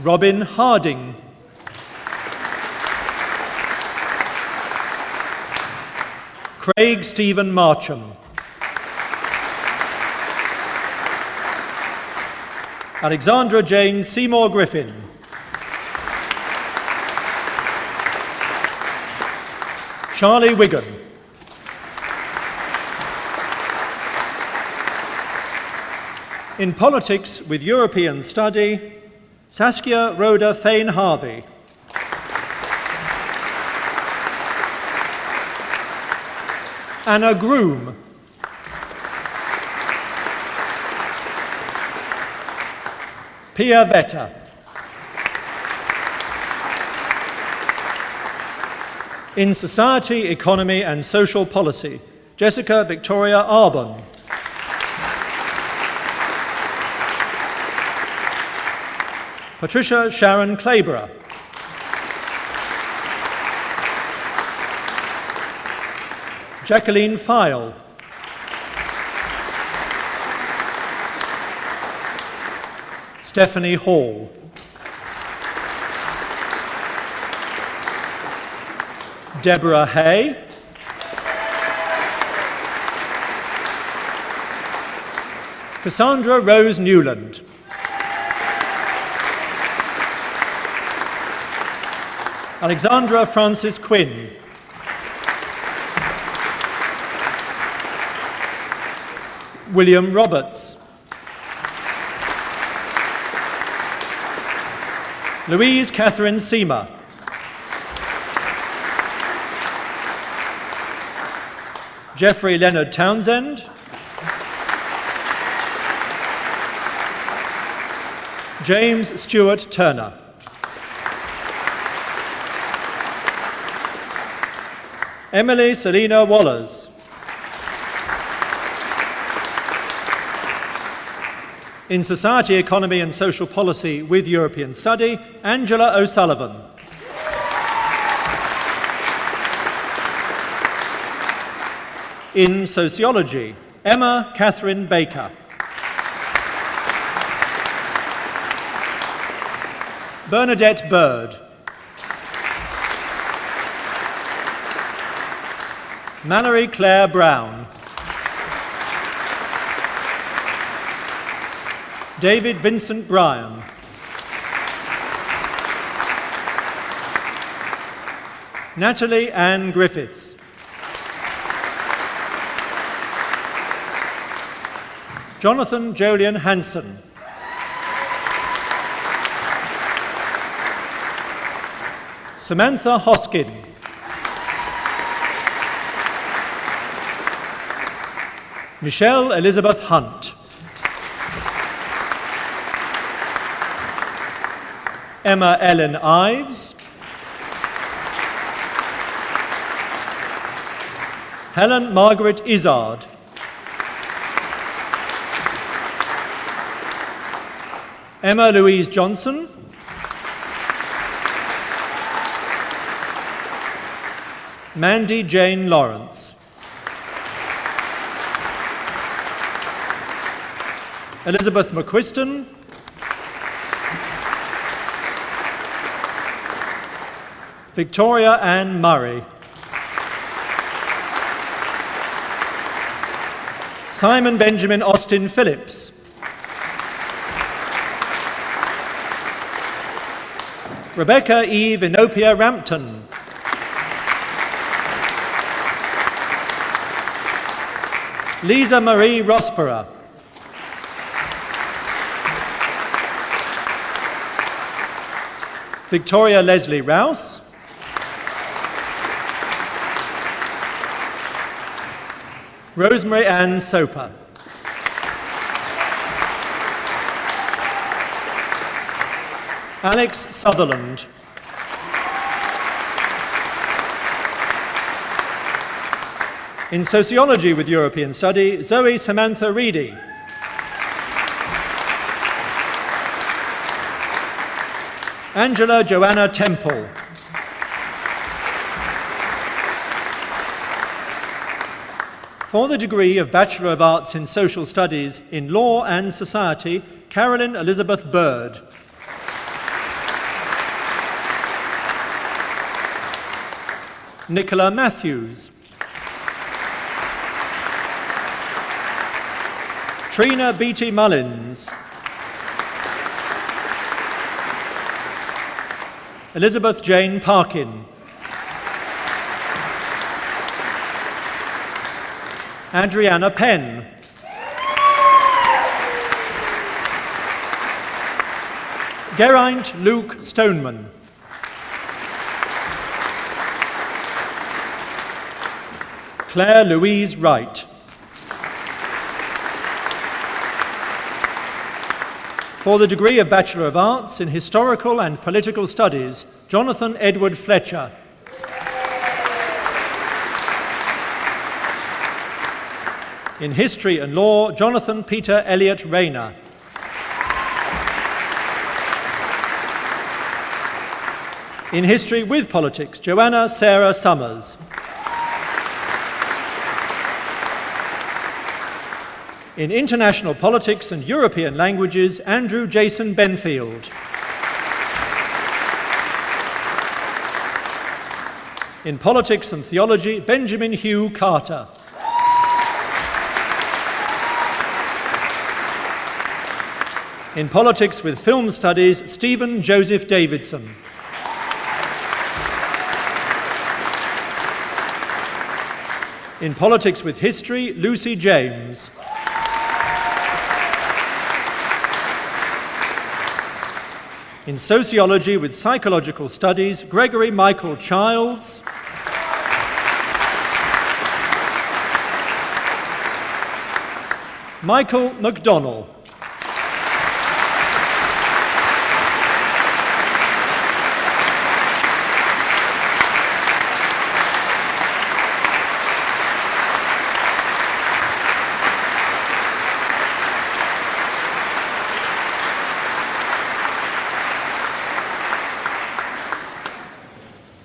Robin Harding. Craig Stephen Marcham. Alexandra Jane Seymour Griffin. Charlie Wigan. In politics with European study, Saskia Rhoda Fane Harvey. Anna Groom. Pia Vetter. In Society, Economy and Social Policy, Jessica Victoria Arbon. Patricia Sharon Clayborough. Jacqueline File. Stephanie Hall. Deborah Hay. Cassandra Rose Newland. Alexandra Francis Quinn. William Roberts. Louise Catherine Seamer. Jeffrey Leonard Townsend. James Stewart Turner. Emily Selina Wallers. In Society, Economy and Social Policy with European Study, Angela O'Sullivan. In Sociology, Emma Catherine Baker. Bernadette Bird. Mallory Claire Brown. David Vincent Bryan. Natalie Ann Griffiths. Jonathan Jolyon Hanson. Samantha Hoskin. Michelle Elizabeth Hunt. Emma Ellen Ives. Helen Margaret Izzard. Emma Louise Johnson. Mandy Jane Lawrence. Elizabeth McQuiston. Victoria Ann Murray. Simon Benjamin Austin Phillips. Rebecca Eve Inopia Rampton. Lisa Marie Rossborough. Victoria Leslie Rouse. Rosemary Ann Soper. Alex Sutherland. In Sociology with European Study, Zoe Samantha Reedy. Angela Joanna Temple. For the degree of Bachelor of Arts in Social Studies in Law and Society, Carolyn Elizabeth Bird. Nicola Matthews. Trina Beattie Mullins. Elizabeth Jane Parkin. Adriana Penn. Geraint Luke Stoneman. Claire Louise Wright. For the degree of Bachelor of Arts in Historical and Political Studies, Jonathan Edward Fletcher. In History and Law, Jonathan Peter Elliott Rayner. In History with Politics, Joanna Sarah Summers. In International Politics and European Languages, Andrew Jason Benfield. In Politics and Theology, Benjamin Hugh Carter. In Politics with Film Studies, Stephen Joseph Davidson. In Politics with History, Lucy James. In Sociology with Psychological Studies, Gregory Michael Childs. Michael McDonnell.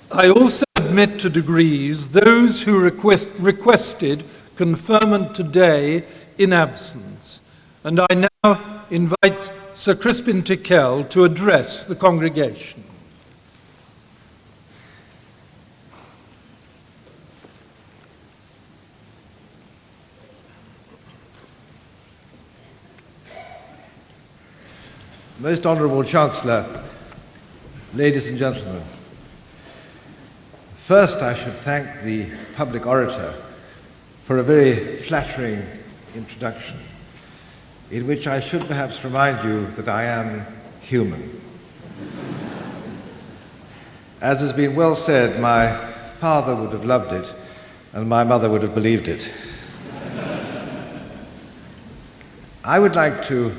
I also admit to degrees those who requested conferment today in absence, and I now invite Sir Crispin Tickell to address the congregation. Most Honourable Chancellor, ladies and gentlemen, first I should thank the public orator for a very flattering introduction, in which I should perhaps remind you that I am human. As has been well said, my father would have loved it and my mother would have believed it. I would like to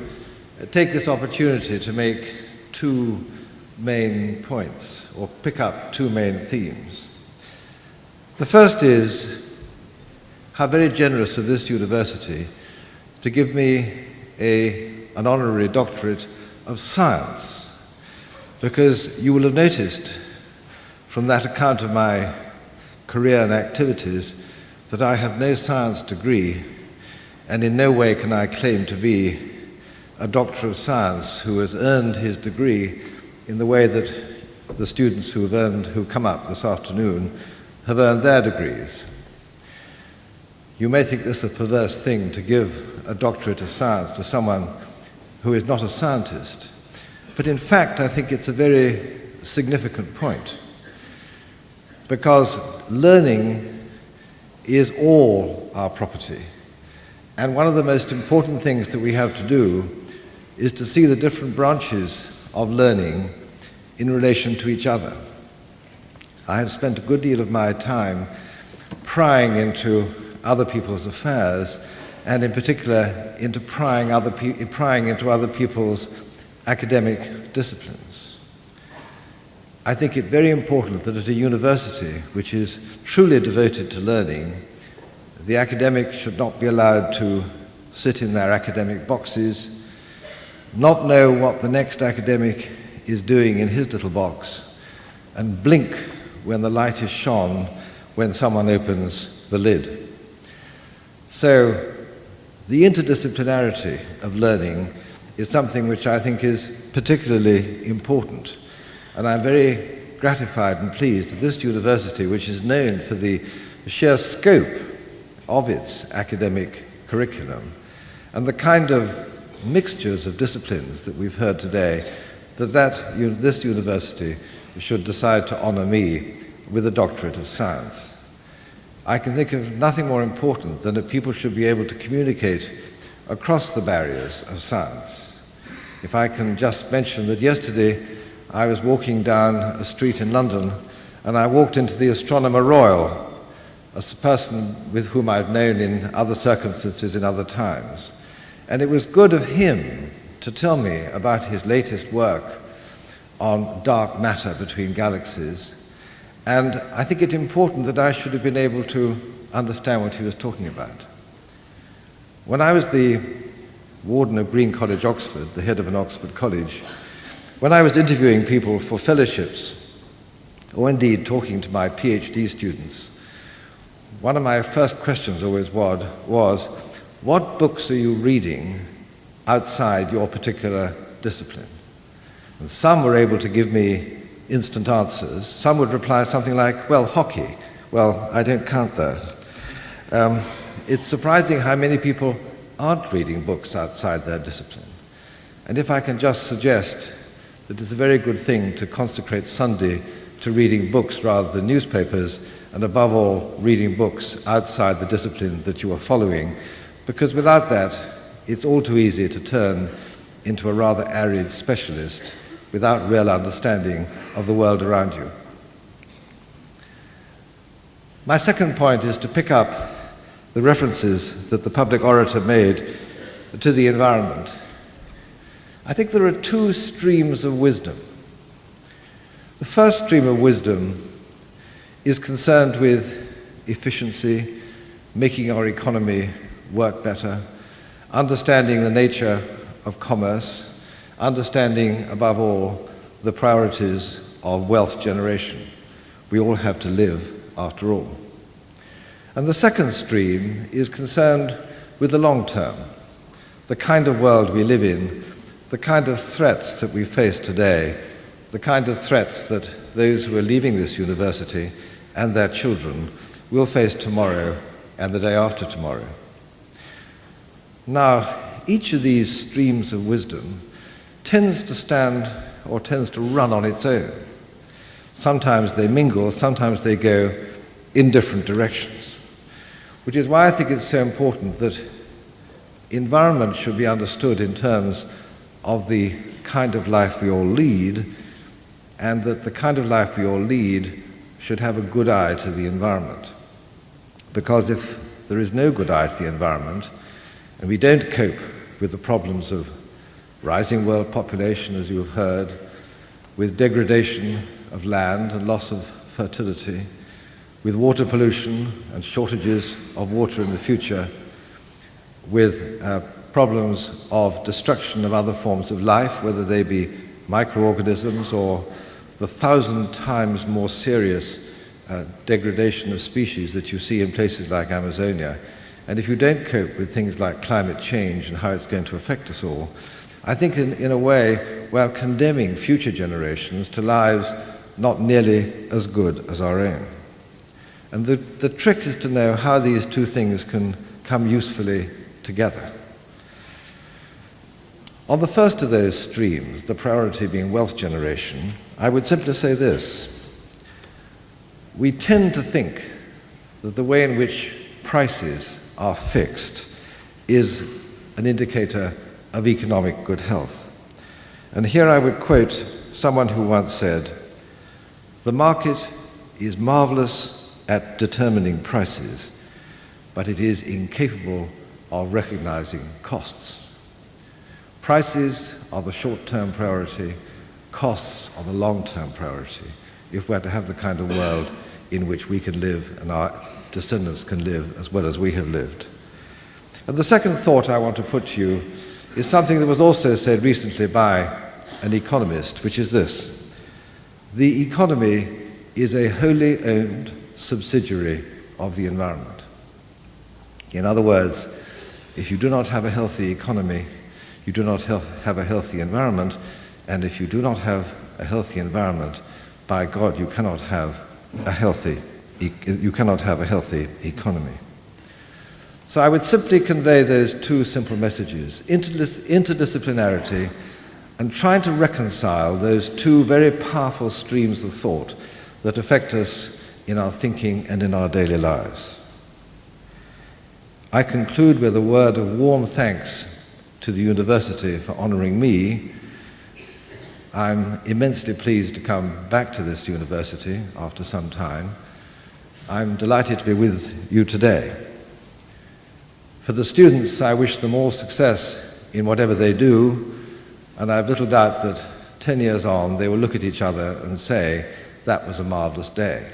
take this opportunity to make two main points, or pick up two main themes. The first is how very generous of this university to give me an honorary doctorate of science, because you will have noticed from that account of my career and activities that I have no science degree, and in no way can I claim to be a doctor of science who has earned his degree in the way that the students who come up this afternoon have earned their degrees. You may think this a perverse thing to give a doctorate of science to someone who is not a scientist, but in fact I think it's a very significant point, because learning is all our property, and one of the most important things that we have to do is to see the different branches of learning in relation to each other. I have spent a good deal of my time prying into other people's affairs, and in particular into prying into other people's academic disciplines. I think it very important that at a university which is truly devoted to learning, The academic should not be allowed to sit in their academic boxes, not know what the next academic is doing in his little box, and blink when the light is shone when someone opens the lid. So the interdisciplinarity of learning is something which I think is particularly important. And I'm very gratified and pleased that this university, which is known for the sheer scope of its academic curriculum and the kind of mixtures of disciplines that we've heard today, this university should decide to honor me with a doctorate of science. I can think of nothing more important than that people should be able to communicate across the barriers of science. If I can just mention that yesterday I was walking down a street in London and I walked into the Astronomer Royal, a person with whom I've known in other circumstances in other times. And it was good of him to tell me about his latest work on dark matter between galaxies. And I think it's important that I should have been able to understand what he was talking about. When I was the warden of Green College, Oxford, the head of an Oxford college, when I was interviewing people for fellowships, or indeed talking to my PhD students, one of my first questions always was, what books are you reading outside your particular discipline? And some were able to give me instant answers. Some would reply something like, well, hockey. Well, I don't count that. It's surprising how many people aren't reading books outside their discipline. And if I can just suggest that it's a very good thing to consecrate Sunday to reading books rather than newspapers, and above all, reading books outside the discipline that you are following, because without that, it's all too easy to turn into a rather arid specialist without real understanding of the world around you. My second point is to pick up the references that the public orator made to the environment. I think there are two streams of wisdom. The first stream of wisdom is concerned with efficiency, making our economy work better, understanding the nature of commerce, understanding, above all, the priorities of wealth generation. We all have to live, after all. And the second stream is concerned with the long term, the kind of world we live in, the kind of threats that we face today, the kind of threats that those who are leaving this university and their children will face tomorrow and the day after tomorrow. Now, each of these streams of wisdom tends to stand or tends to run on its own. Sometimes they mingle, sometimes they go in different directions, which is why I think it's so important that environment should be understood in terms of the kind of life we all lead, and that the kind of life we all lead should have a good eye to the environment. Because if there is no good eye to the environment, and we don't cope with the problems of rising world population, as you have heard, with degradation of land and loss of fertility, with water pollution and shortages of water in the future, with problems of destruction of other forms of life, whether they be microorganisms or the 1,000 times more serious degradation of species that you see in places like Amazonia. And if you don't cope with things like climate change and how it's going to affect us all, I think in a way we're condemning future generations to lives not nearly as good as our own. And the trick is to know how these two things can come usefully together. On the first of those streams, the priority being wealth generation, I would simply say this. We tend to think that the way in which prices are fixed is an indicator of economic good health. And here I would quote someone who once said, "The market is marvelous at determining prices, but it is incapable of recognizing costs." Prices are the short-term priority, costs are the long-term priority, if we're to have the kind of world in which we can live and our descendants can live as well as we have lived. And the second thought I want to put to you is something that was also said recently by an economist, which is this: the economy is a wholly owned subsidiary of the environment. In other words, if you do not have a healthy economy, you do not have a healthy environment, and if you do not have a healthy environment, by God, you cannot have a healthy economy. So I would simply convey those two simple messages: interdisciplinarity and trying to reconcile those two very powerful streams of thought that affect us in our thinking and in our daily lives. I conclude with a word of warm thanks to the university for honoring me. I'm immensely pleased to come back to this university after some time. I'm delighted to be with you today. For the students, I wish them all success in whatever they do, and I have little doubt that 10 years on they will look at each other and say, that was a marvelous day.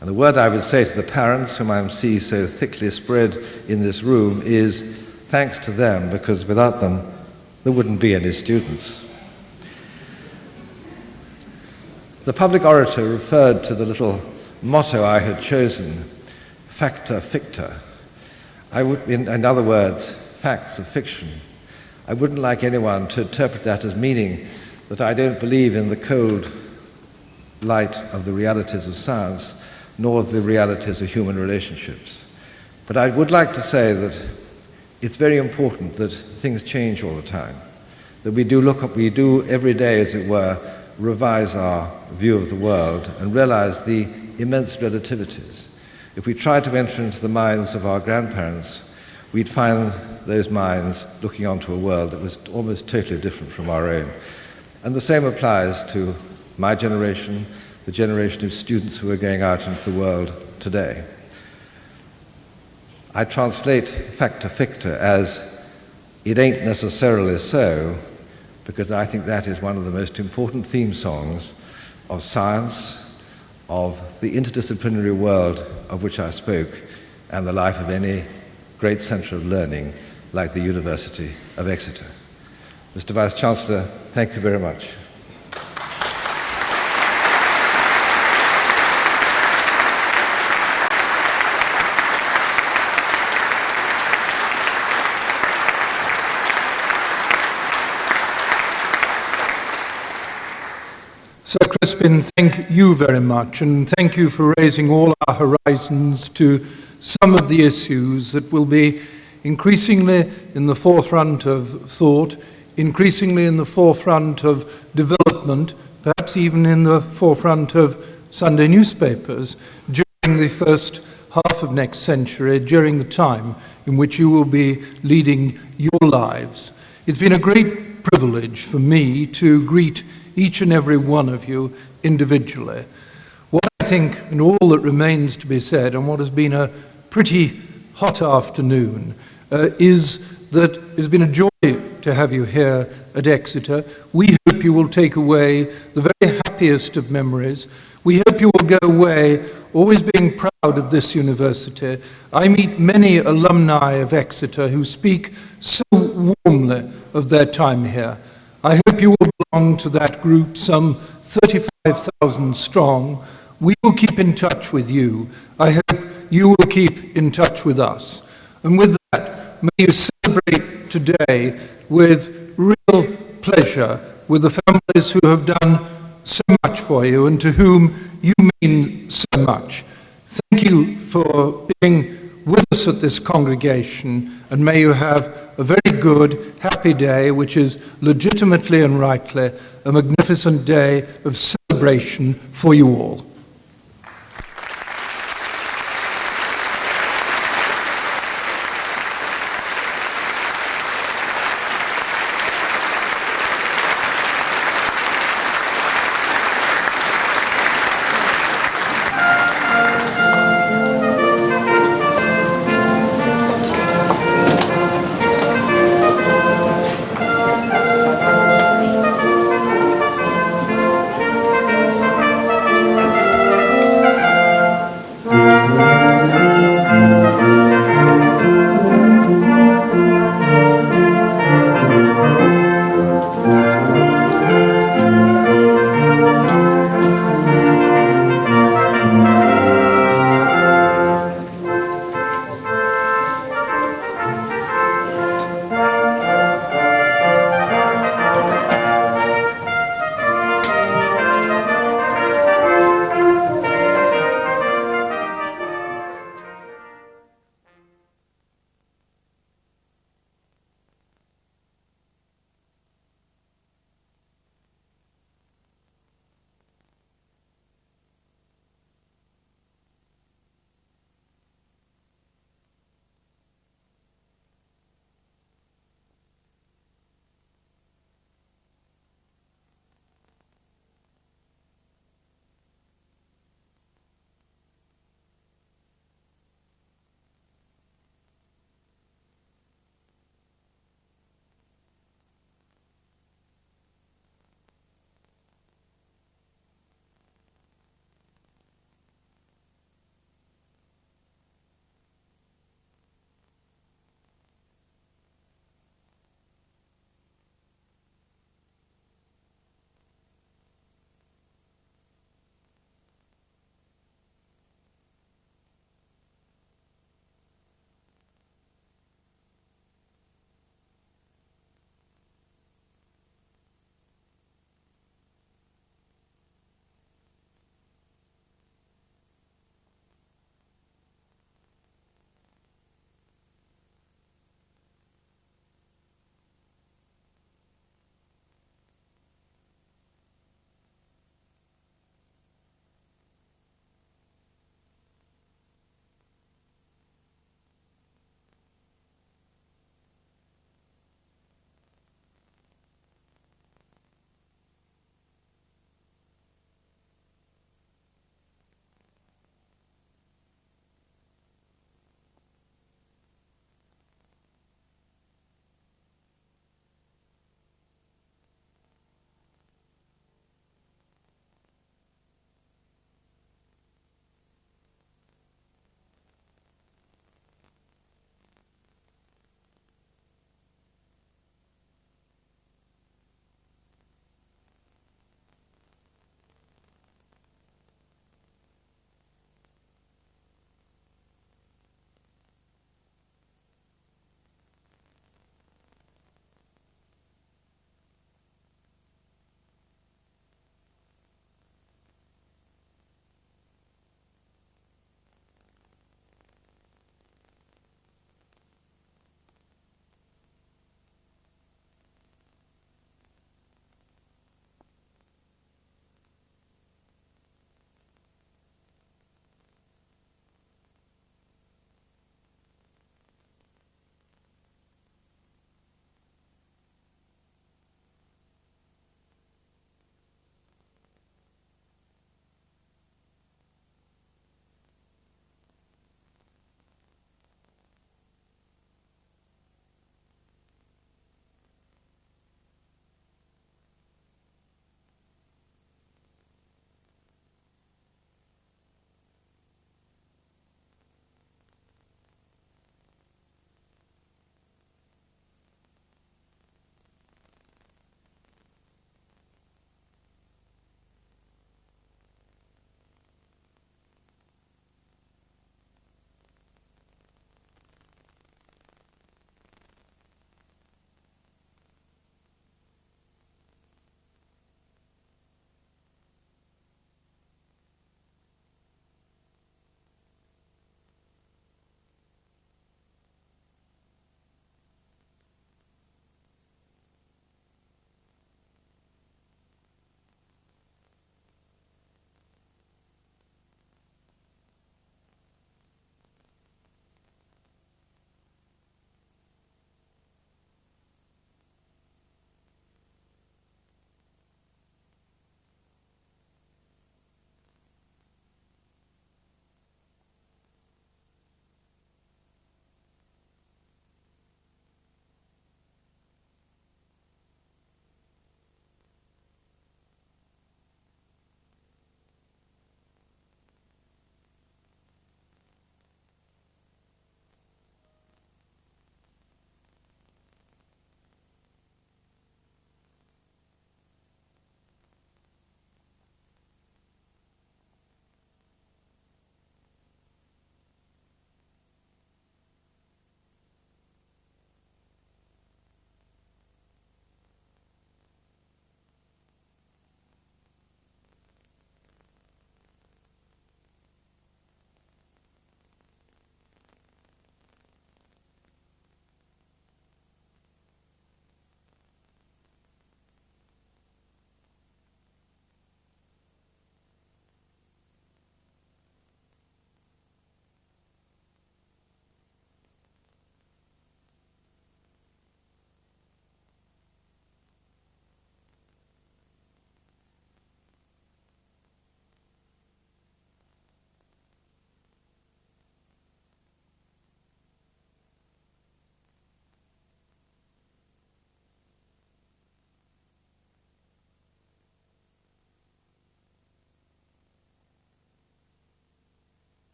And the word I would say to the parents, whom I see so thickly spread in this room, is thanks to them, because without them there wouldn't be any students. The public orator referred to the little motto I had chosen, facta ficta. In other words, facts of fiction. I wouldn't like anyone to interpret that as meaning that I don't believe in the cold light of the realities of science, nor the realities of human relationships. But I would like to say that it's very important that things change all the time, that we do every day, as it were, revise our view of the world and realize the immense relativities. If we tried to enter into the minds of our grandparents, we'd find those minds looking onto a world that was almost totally different from our own. And the same applies to my generation, the generation of students who are going out into the world today. I translate facta ficta as it ain't necessarily so, because I think that is one of the most important theme songs of science, of the interdisciplinary world of which I spoke, and the life of any great centre of learning like the University of Exeter. Mr. Vice-Chancellor, thank you very much. Sir Crispin, thank you very much, and thank you for raising all our horizons to some of the issues that will be increasingly in the forefront of thought, increasingly in the forefront of development, perhaps even in the forefront of Sunday newspapers during the first half of next century, during the time in which you will be leading your lives. It's been a great privilege for me to greet each and every one of you individually. What I think, and all that remains to be said, and what has been a pretty hot afternoon, is that it's been a joy to have you here at Exeter. We hope you will take away the very happiest of memories. We hope you will go away always being proud of this university. I meet many alumni of Exeter who speak so warmly of their time here. I hope you will belong to that group, some 35,000 strong. We will keep in touch with you. I hope you will keep in touch with us. And with that, may you celebrate today with real pleasure with the families who have done so much for you and to whom you mean so much. Thank you for being with us at this congregation, and may you have a very good, happy day, which is legitimately and rightly a magnificent day of celebration for you all.